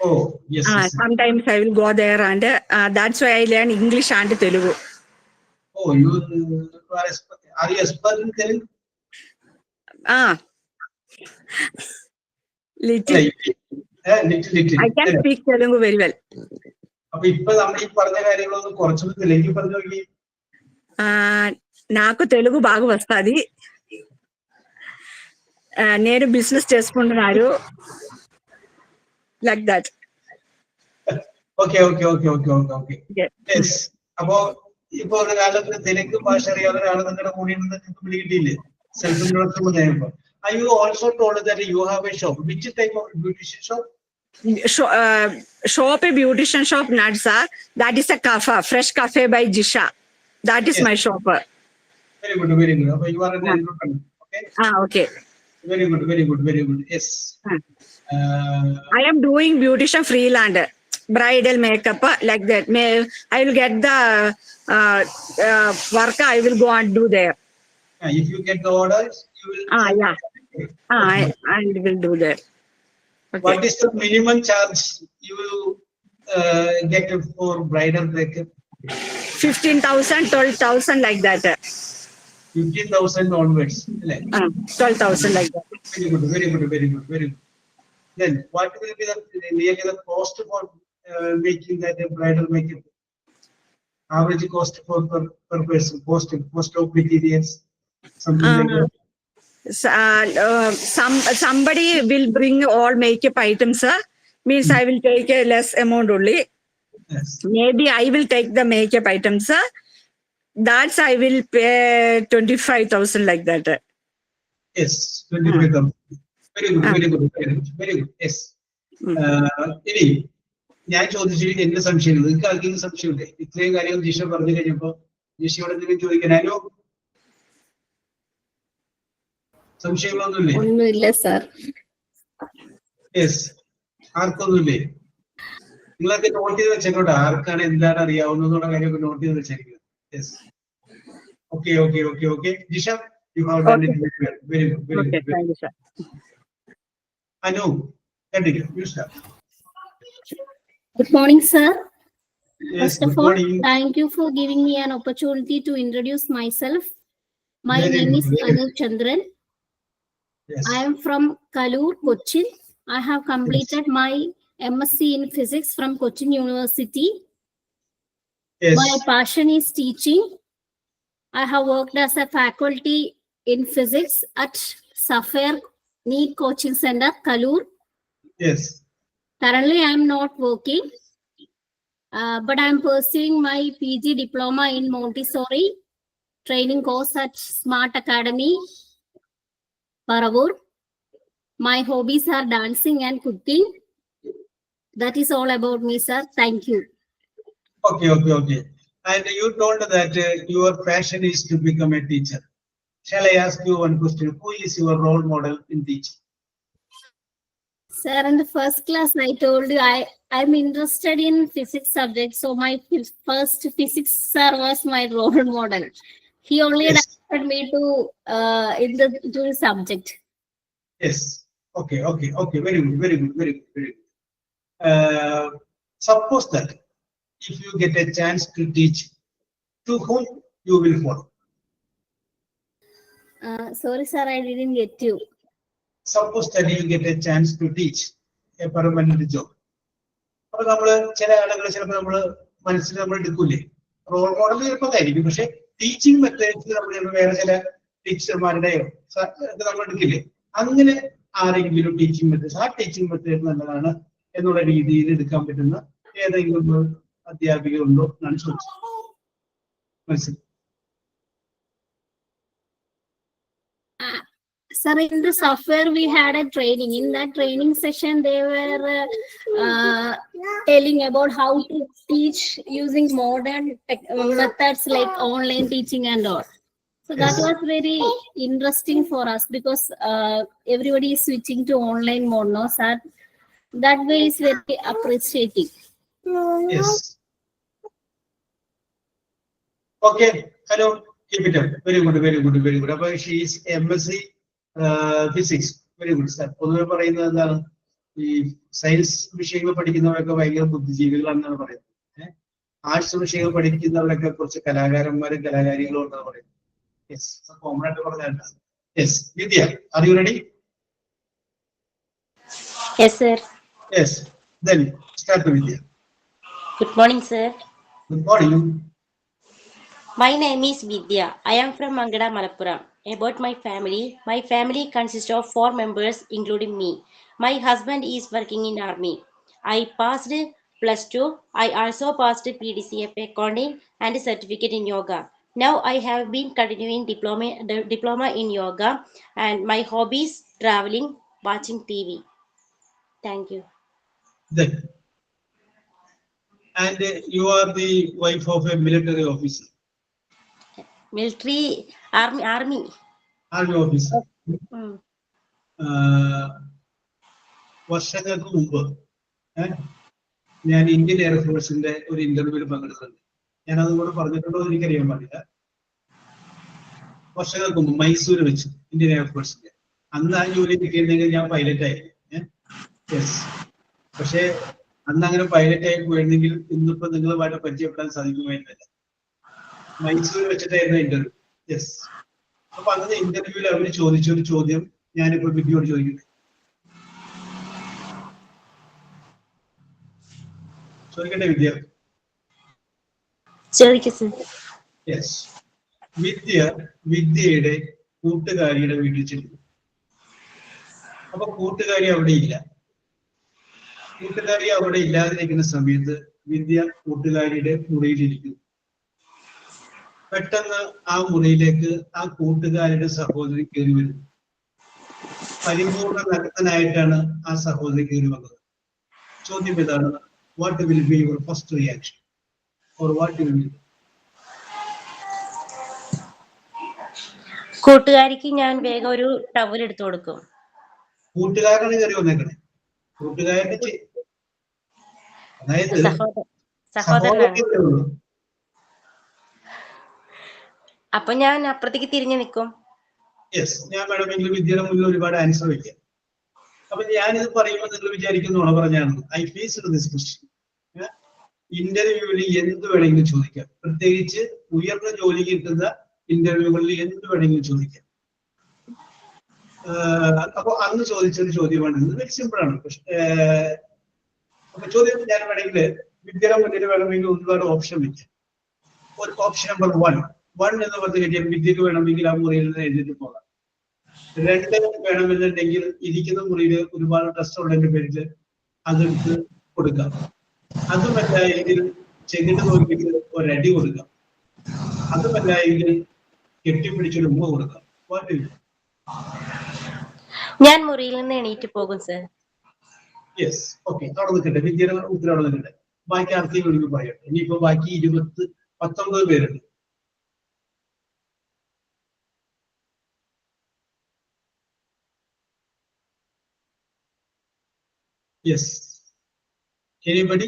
Oh, yes. Sometimes I will go there, and that's why I learn English and Telugu. Oh, you are you expert in Telugu? Little. Little. I can speak Telugu very well. నాకు తెలుగు బాగా వస్తుంది. నేను business చేసుకుంటున్నాను. Like that. Okay. Yes. About ഇപ്പോൾ ഒരു കാലത്ത് തെലുങ്ക് ഭാഷ അറിയാവുന്ന ഒരാൾ നിങ്ങളുടെ കൂടെ കിട്ടിയില്ലേ? Are you also told that you have a shop? Which type of beautician shop? Shop a beautician shop, not sir. That is a cafe, fresh cafe by Jisha. That is my shop. Very good. You are an entrepreneur. Okay. Okay. Very good. Yes. I am doing beautician freelance, bridal makeup like that. I will get the work. I will go and do there. If you get the orders, you will. Yeah. I will do that. Okay. What is the minimum charge you will get for bridal makeup? 15,000, 12,000 like that. 15,000 onwards. 12,000 like that. Very good. Then what will be the cost for making that bridal makeup? Average cost for per person, cost of materials, something like that. Somebody will bring all makeup items, means I will take a less amount only. Yes. Maybe I will take the makeup items, that's I will pay 25,000 like that. Yes, 25,000. Very good. Yes. ഇനി ഞാൻ ചോദിച്ചിട്ട് എന്റെ സംശയം നിങ്ങൾക്ക് ആർക്കെങ്കിലും സംശയമില്ലേ? ഇത്രയും കാര്യം ജിഷ പറഞ്ഞു കഴിഞ്ഞപ്പോ ജിഷയോട് എന്തെങ്കിലും ചോദിക്കാനോ? സംശയങ്ങളൊന്നുമില്ലേ? ഒന്നുമില്ല സാർ. യെസ്, ആർക്കൊന്നുമില്ലേ? നിങ്ങളൊക്കെ നോട്ട് ചെയ്ത് വെച്ചേക്കോട്ടെ, ആർക്കാണ് എന്താണ് അറിയാവുന്നതെന്നുള്ള കാര്യമൊക്കെ നോട്ട് ചെയ്ത് വെച്ചിരിക്കുന്നത്. Yes, okay. Jisha, you have done it very good. Thank you, sir. Anu, continue. You start. Good morning, sir. Yes, First of all, thank you for giving me an opportunity to introduce myself. My name is Anu Chandran. Yes. I am from Kalur, Cochin. I have completed my MSc in Physics from Cochin University. Yes. My passion is teaching. I have worked as a faculty in Physics at Sapphire NEET Coaching Center, Kalur. Yes. Currently, I am not working, but I am pursuing my PG diploma in Montessori training course at Smart Academy, Paravur. My hobbies are dancing and cooking. That is all about me, sir. Thank you. Okay. And you told that your passion is to become a teacher. Shall I ask you one question? Who is your role model in teaching? Sir, in the first class, I told you I'm interested in physics subject. So my first physics sir was my role model. He only directed me to the subject. Yes. Okay. Very good. Suppose that if you get a chance to teach, to whom you will follow? Sorry, sir, I didn't get you. Suppose that you get a chance to teach a permanent job. അപ്പോൾ നമ്മള് ചില ആളുകൾ ചിലപ്പോൾ നമ്മള് മനസ്സിൽ നമ്മൾ എടുക്കൂലേ, role model ചിലപ്പോൾ ആയിരിക്കും, പക്ഷെ ടീച്ചിങ് മെത്തേഡ്സ് നമ്മൾ വേറെ ചില ടീച്ചർമാരുടെയോ നമ്മൾ എടുക്കില്ലേ? അങ്ങനെ ആരെങ്കിലും ടീച്ചിങ് മെത്തേഡ്സ്, ആ ടീച്ചിങ് മെത്തേഡ് നല്ലതാണ് എന്നുള്ള രീതിയിൽ എടുക്കാൻ പറ്റുന്ന ഏതെങ്കിലും അധ്യാപികരുണ്ടോ എന്നാണ് ചോദിച്ചത്. മനസ്സിലായി? Sir, in the software we had a training. In that training session, they were telling about how to teach using modern methods like online teaching and all. So that was very interesting for us because everybody is switching to online mode now, sir. That way is very appreciating. Yes. Okay. Hello. Keep it up. Very good. Very good. Very good. But she is MSc Physics. Very good, sir. പൊതുവെ പറയുന്നത് എന്താണ്, ഈ science വിഷയങ്ങൾ പഠിക്കുന്നവരൊക്കെ ഭയങ്കര ബുദ്ധിജീവികളാണെന്നാണ് പറയുന്നത്. Arts വിഷയങ്ങൾ പഠിക്കുന്നവരൊക്കെ കുറച്ച് കലാകാരന്മാരും കലാകാരികളും ഉണ്ടെന്ന് പറയുന്നത്. യെസ്, കോമൺ ആയിട്ട് പറഞ്ഞാൽ. Yes, Vidya, are you ready? Yes, sir. Yes. Then start with Vidya. Good morning, sir. Good morning. My name is Vidya. I am from Mangada, Malappuram. About my family consists of 4 members, including me. My husband is working in army. I passed +2. I also passed PDCF accounting and certificate in yoga. Now I have been continuing diploma in yoga, and my hobbies traveling, watching TV. Thank you. Then, and you are the wife of a military officer. Military, army officer. വർഷങ്ങൾക്ക് മുമ്പ് ഞാൻ Indian എയർഫോഴ്സിന്റെ ഒരു ഇന്റർവ്യൂവിൽ പങ്കെടുത്തിട്ടുണ്ട്. ഞാൻ അതുകൂടെ പറഞ്ഞിട്ടുണ്ടോ എന്ന് എനിക്കറിയാൻ പാടില്ല. വർഷങ്ങൾക്ക് മുമ്പ് മൈസൂർ വെച്ച് ഇന്ത്യൻ എയർഫോഴ്സിന്റെ, അന്ന് ആ ജോലി കിട്ടിയിരുന്നെങ്കിൽ ഞാൻ പൈലറ്റ് ആയിരുന്നു. പക്ഷെ അന്ന് അങ്ങനെ പൈലറ്റ് ആയി പോയിരുന്നെങ്കിൽ ഇന്നിപ്പോ നിങ്ങളുമായിട്ട് പരിചയപ്പെടാൻ സാധിക്കുമായിരുന്നില്ല. മൈസൂർ വെച്ചിട്ടായിരുന്നു ഇന്റർവ്യൂ. യെസ്. അപ്പൊ അന്ന് ഇന്റർവ്യൂവിൽ അവർ ചോദിച്ചൊരു ചോദ്യം ഞാനിപ്പോ വിദ്യയോട് ചോദിക്കുന്നത്. ചോദിക്കട്ടെ വിദ്യ? യെസ്. വിദ്യയുടെ കൂട്ടുകാരിയുടെ വീട്ടിൽ ചെല്ലുന്നു. അപ്പൊ കൂട്ടുകാരി അവിടെ ഇല്ല. കൂട്ടുകാരി അവിടെ ഇല്ലാതിരിക്കുന്ന സമയത്ത് വിദ്യ കൂട്ടുകാരിയുടെ മുറിയിലിരിക്കുന്നു. പെട്ടെന്ന് ആ മുറിയിലേക്ക് ആ കൂട്ടുകാരുടെ സഹോദരി കയറി വരുന്നു. പരിപൂർണ നഗ്നനായിട്ടാണ് ആ സഹോദരി കയറി വന്നത്. ചോദ്യം ഇതാണ്, what will be your first reaction or what will be? കൂട്ടുകാരിക്ക് ഞാൻ വേഗം ഒരു ടവൽ എടുത്തു കൊടുക്കും. കൂട്ടുകാരനാണ് കയറി വന്നേക്കണേ. കൂട്ടുകാരന്റെ അതായത് സഹോദരനാണ്. അപ്പൊ ഞാൻ അപ്പുറത്തേക്ക് തിരിഞ്ഞു നിൽക്കും. യെസ്, ഞാൻ വേണമെങ്കിൽ വിദ്യയുടെ മുന്നിൽ ഒരുപാട് ആൻസർ വയ്ക്കാം. അപ്പൊ ഞാനിത് പറയുമ്പോൾ നിങ്ങൾ വിചാരിക്കുന്നോണ പറഞ്ഞാണ്. I faced this question. ഇന്റർവ്യൂവിൽ എന്ത് വേണമെങ്കിലും ചോദിക്കാം. പ്രത്യേകിച്ച് ഉയർന്ന ജോലി കിട്ടുന്ന ഇന്റർവ്യൂകളിൽ എന്ത് വേണമെങ്കിലും ചോദിക്കാം. അപ്പൊ അന്ന് ചോദിച്ചൊരു ചോദ്യമാണ് ഇത്. വെരി സിമ്പിൾ ആണ്. അപ്പൊ ചോദ്യം ഞാൻ വേണമെങ്കിൽ വിദ്യയുടെ മുന്നിൽ വേണമെങ്കിൽ ഒരുപാട് ഓപ്ഷൻ വയ്ക്കാം. ഒരു ഓപ്ഷൻ നമ്പർ 1 എന്ന് പറഞ്ഞു കഴിഞ്ഞാൽ വിദ്യക്ക് വേണമെങ്കിൽ ആ മുറിയിൽ നിന്ന് എഴുതിട്ട് പോകാം. 2 വേണമെന്നുണ്ടെങ്കിൽ ഇരിക്കുന്ന മുറിയിൽ ഒരുപാട് ടെസ്റ്റ് ഉള്ളതിന്റെ പേരിൽ അതെടുത്ത് കൊടുക്കാം. അതുമല്ല എങ്കിൽ ചെകിട്ട് നോക്കിയിട്ട് ഒരടി കൊടുക്കാം. അതുമല്ല എങ്കിൽ കെട്ടിപ്പിടിച്ചൊരു ഉമ്മ കൊടുക്കാം. ഞാൻ മുറിയിൽ നിന്ന് എണീറ്റ് പോകും സർ. Yes, okay. അവിടെ നിൽക്കട്ടെ, വിദ്യയുടെ ഉത്തരം അവിടെ നിൽക്കട്ടെ. ബാക്കി ആർക്കെയും വിളിക്ക് പറയട്ടെ. ഇനിയിപ്പോ ബാക്കി 19 പേരുണ്ട്. Yes, anybody?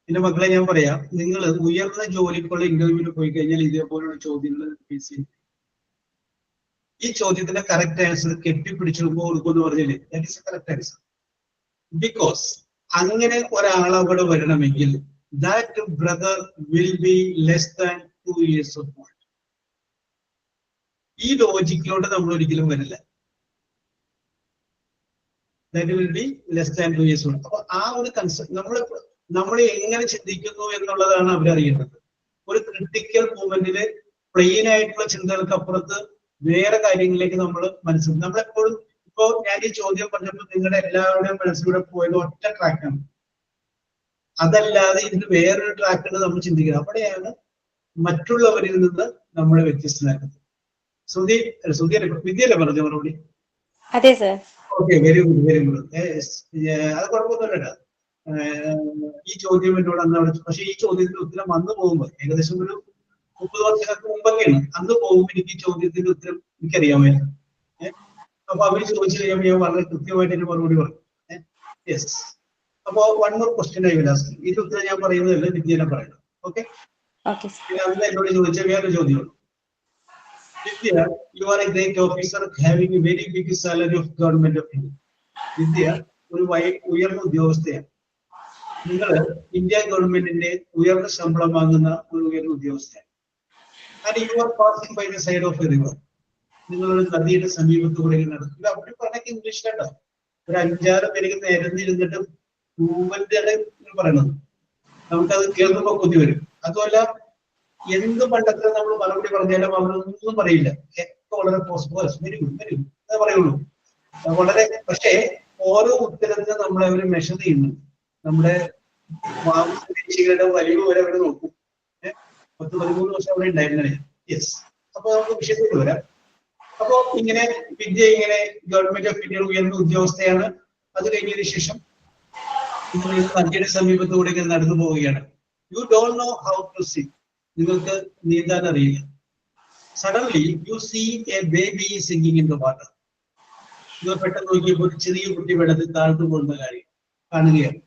എന്റെ മക്കളെ ഞാൻ പറയാം, നിങ്ങൾ ഉയർന്ന ജോലിക്കുള്ള ഇന്റർവ്യൂവിൽ പോയി കഴിഞ്ഞാൽ ഇതേപോലുള്ള ചോദ്യങ്ങൾ ഫേസ് ചെയ്യും. ഈ ചോദ്യത്തിന്റെ കറക്റ്റ് ആൻസർ കെട്ടിപ്പിടിച്ചിടുമ്പോ കൊടുക്കുമെന്ന് പറഞ്ഞില്ലേ, that is correct answer. Because അങ്ങനെ ഒരാൾ അവിടെ വരണമെങ്കിൽ that brother will be less than 2 years of old. ഈ ലോജിക്കിലോട്ട് നമ്മൾ ഒരിക്കലും വരില്ല. That will be less than 2 years old. അപ്പൊ ആ ഒരു കൺസെപ്റ്റ് നമ്മൾ എങ്ങനെ ചിന്തിക്കുന്നു എന്നുള്ളതാണ് അവരറിയേണ്ടത്. ഒരു ക്രിട്ടിക്കൽ മൂവ്മെന്റില് പ്ലെയിൻ ആയിട്ടുള്ള ചിന്തകൾക്ക് അപ്പുറത്ത് വേറെ കാര്യങ്ങളിലേക്ക് നമ്മൾ മനസ്സിലാക്കും. നമ്മളെപ്പോഴും ഇപ്പോ ഞാൻ ഈ ചോദ്യം പറഞ്ഞപ്പോൾ നിങ്ങളുടെ എല്ലാവരുടെയും മനസ്സിലൂടെ പോയത് ഒറ്റ ട്രാക്കാണ്. അതല്ലാതെ ഇതിന് വേറൊരു ട്രാക്കാണ് നമ്മൾ ചിന്തിക്കുന്നത്. അവിടെയാണ് മറ്റുള്ളവരിൽ നിന്ന് നമ്മളെ വ്യത്യസ്തനാക്കുന്നത്. വിദ്യയല്ലേ പറഞ്ഞ മറുപടി? അതെ sir. Okay, very good, very good. അത് കുഴപ്പമൊന്നുമില്ല. ഈ ചോദ്യം എന്നോട് അന്ന് അവിടെ, പക്ഷെ ഈ ചോദ്യത്തിന്റെ ഉത്തരം അന്ന് പോകുമ്പോൾ ഏകദേശം ഒരു 30 വർഷങ്ങൾക്ക് മുമ്പൊക്കെയാണ്. അന്ന് പോകുമ്പോൾ എനിക്ക് ഈ ചോദ്യത്തിന്റെ ഉത്തരം എനിക്കറിയാമായിരുന്നു. അപ്പൊ അവർ ചോദിച്ചു കഴിയുമ്പോൾ ഞാൻ വളരെ കൃത്യമായിട്ട് എന്റെ മറുപടി പറഞ്ഞു. യെസ്. അപ്പോ 1 more question ആയി വിലാസ്. ഇതിന്റെ ഉത്തരം ഞാൻ പറയുന്നതല്ല, വിദ്യനെ പറയണം. ഓക്കെ. പിന്നെ അന്ന് എന്നോട് ചോദിച്ച വേറൊരു ചോദ്യമുള്ളൂ. Vidya, you are a great officer having a very big salary of government of India. Vidya ഒരു ഉയർന്ന ഉദ്യോഗസ്ഥയാണ്. നിങ്ങൾ ഇന്ത്യ ഗവൺമെന്റിന്റെ ഉയർന്ന ശമ്പളം വാങ്ങുന്ന ഒരു ഉയർന്ന ഉദ്യോഗസ്ഥയാണ്. And you are passing by the side of a river. നിങ്ങളൊരു നദിയുടെ സമീപത്തൂടെ നടക്കുക. അവിടെ പറഞ്ഞ ഇംഗ്ലീഷിലുണ്ടോ? ഒരു 5-6 പേർക്ക് നിരന്നിരുന്നിട്ട് ഫ്ലൂവന്റാണ് പറയണത്. നമുക്കത് കേൾക്കുമ്പോൾ കൊതി വരും. അതുമല്ല, എന്ത് പണ്ടത്തെ നമ്മൾ മറുപടി പറഞ്ഞാലും അവരൊന്നും പറയില്ല. ഒക്കെ വളരെ possible, very good, very good എന്നേ പറയുള്ളൂ. വളരെ, പക്ഷേ ഓരോ ഉത്തരത്തിന് നമ്മളെ അവർ മെഷർ ചെയ്യുന്നു. നമ്മുടെ മാംസപേശികളുടെ വലിവ് വരെ അവർ നോക്കും. 10-13 വർഷം അവിടെ ഉണ്ടായിരുന്നേ. യെസ്. അപ്പൊ നമുക്ക് വിഷയത്തിൽ വരാം. അപ്പോ ഇങ്ങനെ വിദ്യ ഇങ്ങനെ ഗവൺമെന്റ് ഓഫ് ഇന്ത്യ ഉയർന്ന ഉദ്യോഗസ്ഥയാണ്. അത് കഴിഞ്ഞതിന് ശേഷം നദിയുടെ സമീപത്തൂടെ ഇങ്ങനെ നടന്നു പോവുകയാണ്. You don't know how to swim. നിങ്ങൾക്ക് നീന്താൻ അറിയില്ല. Suddenly you see a baby singing in the water. നിങ്ങൾ പെട്ടെന്ന് നോക്കിയപ്പോൾ ഒരു ചെറിയ കുട്ടി വെള്ളത്തിൽ താഴ്ന്നു പോകുന്ന കാര്യം കാണുകയാണ്.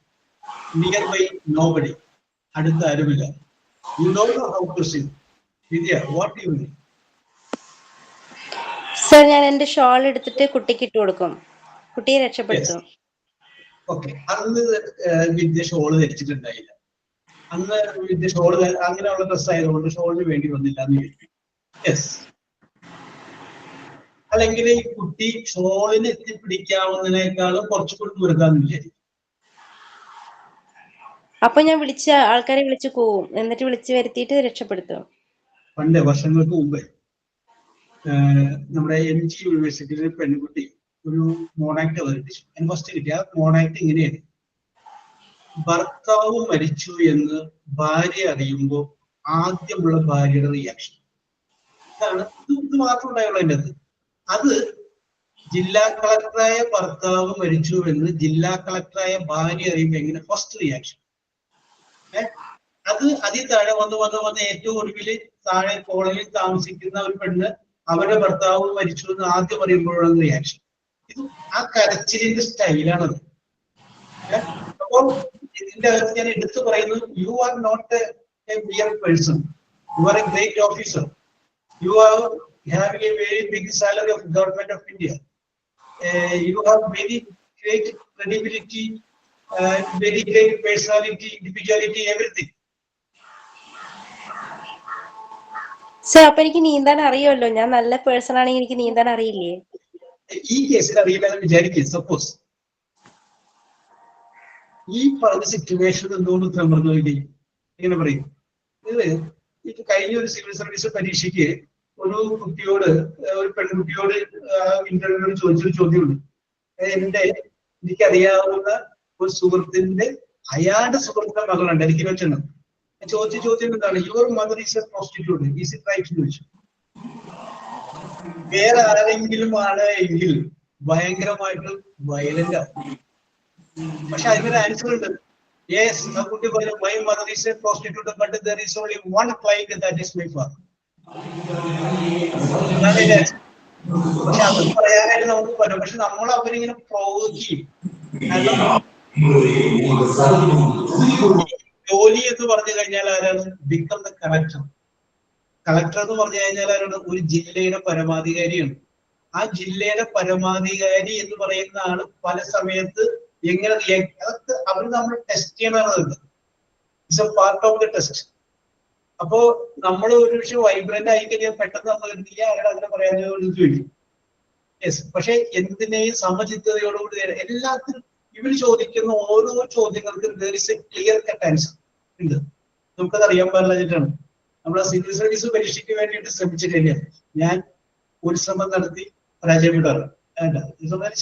നിയർ ബൈ നോബഡി, അടുത്ത ആരുമില്ല. You don't know how to swim. Vidya, what you mean? Sir, ഞാൻ എന്റെ ഷോൾ എടുത്തിട്ട് കുട്ടിക്ക് ഇട്ട് കൊടുക്കും. കുട്ടിയെ രക്ഷപ്പെടുത്തും. ഓക്കെ. അന്ന് വിദ്യ ഷോള് ധരിച്ചിട്ടുണ്ടായില്ല. അന്ന് വിദ്യ ഷോള് അങ്ങനെയുള്ള ഡ്രസ് ആയതുകൊണ്ട് ഷോളിന് വേണ്ടി വന്നില്ല എന്ന് വിചാരിക്കും. യെസ്. അല്ലെങ്കിൽ ഈ കുട്ടി ഷോളിന് എത്തിപ്പിടിക്കാവുന്നതിനേക്കാളും കുറച്ചുകൂടി ദൂരത്താന്ന് വിചാരിക്കും. അപ്പൊ ഞാൻ ആൾക്കാരെ വിളിച്ചു പോവും, എന്നിട്ട് വിളിച്ചു വരുത്തിയിട്ട് രക്ഷപ്പെടുത്തും. പണ്ട് വർഷങ്ങൾക്ക് മുമ്പേ നമ്മുടെ MG യൂണിവേഴ്സിറ്റിയിലെ പെൺകുട്ടി ഒരു മോണാക്ട് അവതരിപ്പിച്ചു. അതിന് ഫസ്റ്റ് കിട്ടിയ മോണാക്ട് ഇങ്ങനെയാണ്: ഭർത്താവ് മരിച്ചു എന്ന് ഭാര്യ അറിയുമ്പോൾ ആദ്യമുള്ള ഭാര്യയുടെ റിയാക്ഷൻ ഇതാണ്. ഇത് മാത്രം ഉണ്ടായുള്ളൂ അതിൻ്റെ അത്. അത് ജില്ലാ കളക്ടറായ ഭർത്താവ് മരിച്ചു എന്ന് ജില്ലാ കളക്ടറായ ഭാര്യ അറിയുമ്പോൾ എങ്ങനെ ഫസ്റ്റ് റിയാക്ഷൻ. അത് അതിൽ താഴെ വന്ന് ഏറ്റവും ഒടുവില് താഴെ കോളനിയിൽ താമസിക്കുന്ന ഒരു പെണ്ണ് അവരുടെ ഭർത്താവ് മരിച്ചു എന്ന് ആദ്യം അറിയുമ്പോഴുള്ള റിയാക്ഷൻ. ഇത് ആ കരച്ചിലിന്റെ സ്റ്റൈലാണത്. അപ്പോൾ ഇതിന്റെ അകത്ത് ഞാൻ എടുത്തു പറയുന്നു, you are not a mere person, you are a great officer, you are having a very big salary of government of India, you have very great credibility, very great personality, individuality, everything. Sir, അപ്പൊ എനിക്ക് നീന്താൻ അറിയുമല്ലോ. ഞാൻ നല്ല person ആണെങ്കിൽ എനിക്ക് നീന്താൻ അറിയില്ലേ? ഈ കേസിൽ അറിയില്ല എന്ന് വിചാരിക്കുക. സപ്പോസ് ഈ പറഞ്ഞ സിറ്റുവേഷൻ എന്തുകൊണ്ട് ഉത്തരം പറഞ്ഞു ഇങ്ങനെ പറയും. ഇത് കഴിഞ്ഞ ഒരു സിവിൽ സർവീസ് പരീക്ഷയ്ക്ക് ഒരു കുട്ടിയോട്, ഒരു പെൺകുട്ടിയോട് ഇന്റർവ്യൂവിൽ ചോദിച്ചൊരു ചോദ്യമുണ്ട്. എനിക്കറിയാവുന്ന ഒരു സുഹൃത്തിന്റെ അയാളുടെ സുഹൃത്തിന്റെ മകളുണ്ട്, എനിക്ക് വെച്ചാണ് ചോദിച്ച ചോദ്യം എന്താണ്? Your mother is a prostitute, is it right എന്ന് ചോദിച്ചു. വേറെ ആരെങ്കിലും ആണ് എങ്കിൽ ഭയങ്കരമായിട്ട് വയലന്റ് ആവും. പക്ഷെ അതിനൊരു ആൻസർ ഉണ്ട്. യെസ്, ആ കുട്ടി പറഞ്ഞു, my mother is a prostitute but there is only one client, that is my father. പക്ഷെ അത് പറയാനായിട്ട് നമുക്ക് പറ്റും. പക്ഷെ നമ്മൾ അവരിങ്ങനെ പ്രൊവോക്ക് ചെയ്യും. ജോലി എന്ന് പറഞ്ഞു കഴിഞ്ഞാൽ ആരാണ്? Become the collector. കളക്ടർ എന്ന് പറഞ്ഞു കഴിഞ്ഞാൽ ആരാണ്? ഒരു ജില്ലയുടെ പരമാധികാരിയാണ്. ആ ജില്ലയുടെ പരമാധികാരി എന്ന് പറയുന്ന ആള് പല സമയത്ത് എങ്ങനെ റിയാക്ട്, അതൊക്കെ അവർ നമ്മൾ ടെസ്റ്റ് ചെയ്യണത്. It's A part of the test. അപ്പോ നമ്മൾ ഒരു പക്ഷെ വൈബ്രന്റ് ആയി കഴിഞ്ഞാൽ പെട്ടെന്ന് നമ്മൾ ആരുടെ അങ്ങനെ പറയാൻ ചോദിക്കും. യെസ്. പക്ഷെ എന്തിനേയും സമചിത്തതയോടുകൂടി എല്ലാത്തിനും ഇവർ ചോദിക്കുന്ന ഓരോ ചോദ്യങ്ങൾക്കും there is a clear cut answer ഉണ്ട്. നമുക്കത് അറിയാൻ പാടില്ലാഞ്ഞിട്ടാണ്. നമ്മൾ സിവിൽ സർവീസ് പരീക്ഷയ്ക്ക് വേണ്ടിയിട്ട് ശ്രമിച്ചിട്ടില്ല. ഞാൻ ഒരു ശ്രമം നടത്തി പരാജയപ്പെടാറ്.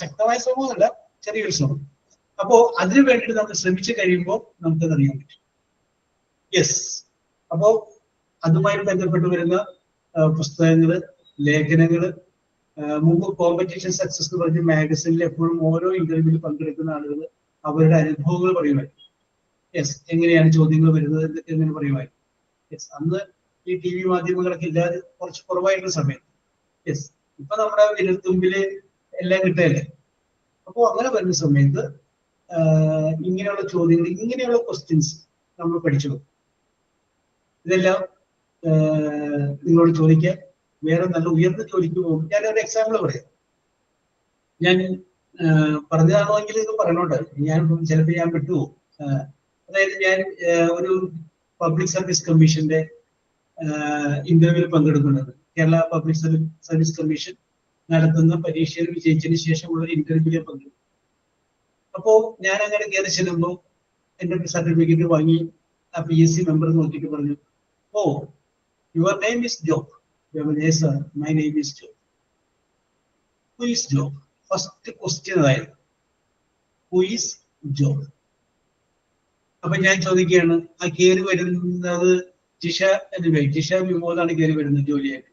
ശക്തമായ ശ്രമമല്ല, ചെറിയൊരു ശ്രമം. അപ്പോ അതിനു വേണ്ടിയിട്ട് നമ്മൾ ശ്രമിച്ചു കഴിയുമ്പോൾ നമുക്കത് അറിയാൻ പറ്റും. യെസ്. അപ്പോ അതുമായി ബന്ധപ്പെട്ട് വരുന്ന പുസ്തകങ്ങള്, ലേഖനങ്ങള്, മുമ്പ് കോമ്പറ്റീഷൻ സക്സസ് എന്ന് പറഞ്ഞ മാഗസിനിൽ എപ്പോഴും ഓരോ ഇന്റർവ്യൂവിൽ പങ്കെടുക്കുന്ന ആളുകൾ അവരുടെ അനുഭവങ്ങൾ പറയുമായിരുന്നു. യെസ്, എങ്ങനെയാണ് ചോദ്യങ്ങൾ വരുന്നത് എന്നൊക്കെ എങ്ങനെ പറയുമായിരുന്നു. യെസ്, അന്ന് ഈ TV മാധ്യമങ്ങളൊക്കെ ഇല്ലാതെ കുറച്ച് കുറവായിരുന്ന സമയത്ത്. യെസ്, ഇപ്പൊ നമ്മുടെ വിരൽത്തുമ്പില് എല്ലാം കിട്ടല്ലേ. അപ്പോൾ അങ്ങനെ വരുന്ന സമയത്ത് ഇങ്ങനെയുള്ള ചോദ്യങ്ങൾ, ഇങ്ങനെയുള്ള ക്വസ്റ്റ്യൻസ് നമ്മൾ പഠിച്ചു. ഇതെല്ലാം നിങ്ങളോട് ചോദിക്കാൻ വേറെ നല്ല ഉയർന്ന ജോലിക്ക് പോകും. ഞാനൊരു എക്സാമ്പിൾ പറയാം. ഞാൻ പറഞ്ഞതാണോ എങ്കിൽ ഇത് പറയണോണ്ട് ഞാൻ ചിലപ്പോൾ ഞാൻ വിട്ടുപോകും. അതായത് ഞാൻ ഒരു പബ്ലിക് സർവീസ് കമ്മീഷന്റെ ഇന്റർവ്യൂവിൽ പങ്കെടുക്കുന്നുണ്ട്. കേരള പബ്ലിക് സർവീസ് കമ്മീഷൻ നടത്തുന്ന പരീക്ഷയിൽ വിജയിച്ചതിന് ശേഷമുള്ള ഒരു ഇന്റർവ്യൂവിൽ പങ്കെടുക്കും. അപ്പോ ഞാൻ അങ്ങനെ കയറി ചെല്ലുമ്പോൾ എന്റെ സർട്ടിഫിക്കറ്റ് വാങ്ങി ആ PSC മെമ്പർ നോക്കിയിട്ട് പറഞ്ഞു, oh, your name is job. Yes sir, my name is Job. Who is Job? First question അതായിരുന്നു, who is Job? അപ്പൊ ഞാൻ ചോദിക്കുകയാണ്, ആ കയറി വരുന്നത് ജിഷ ജിഷ വിമോദാണ് കയറി വരുന്നത് ജോലിയായിട്ട്.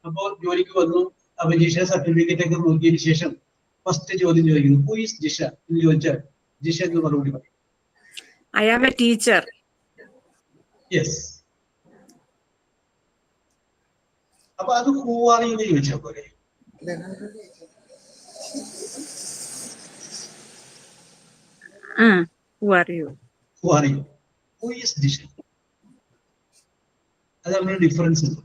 അപ്പോൾ ജോലിക്ക് വന്നു. അപ്പൊ ജിഷ സർട്ടിഫിക്കറ്റ് ഒക്കെ നോക്കിയതിന് ശേഷം ഫസ്റ്റ് ചോദ്യം ചോദിക്കുന്നു, ഹു ഈസ് ജിഷ എന്ന് ചോദിച്ചാൽ ജിഷ എന്ന് മറുപടി പറയും, I am a teacher. Yes. അപ്പൊ അത് ഹൂ ആർ യു ചോദിച്ചാൽ പോലെ. Who are you? Who are you? Who is Disha? അത് നമ്മുടെ ഡിഫറൻസ് ഉണ്ട്.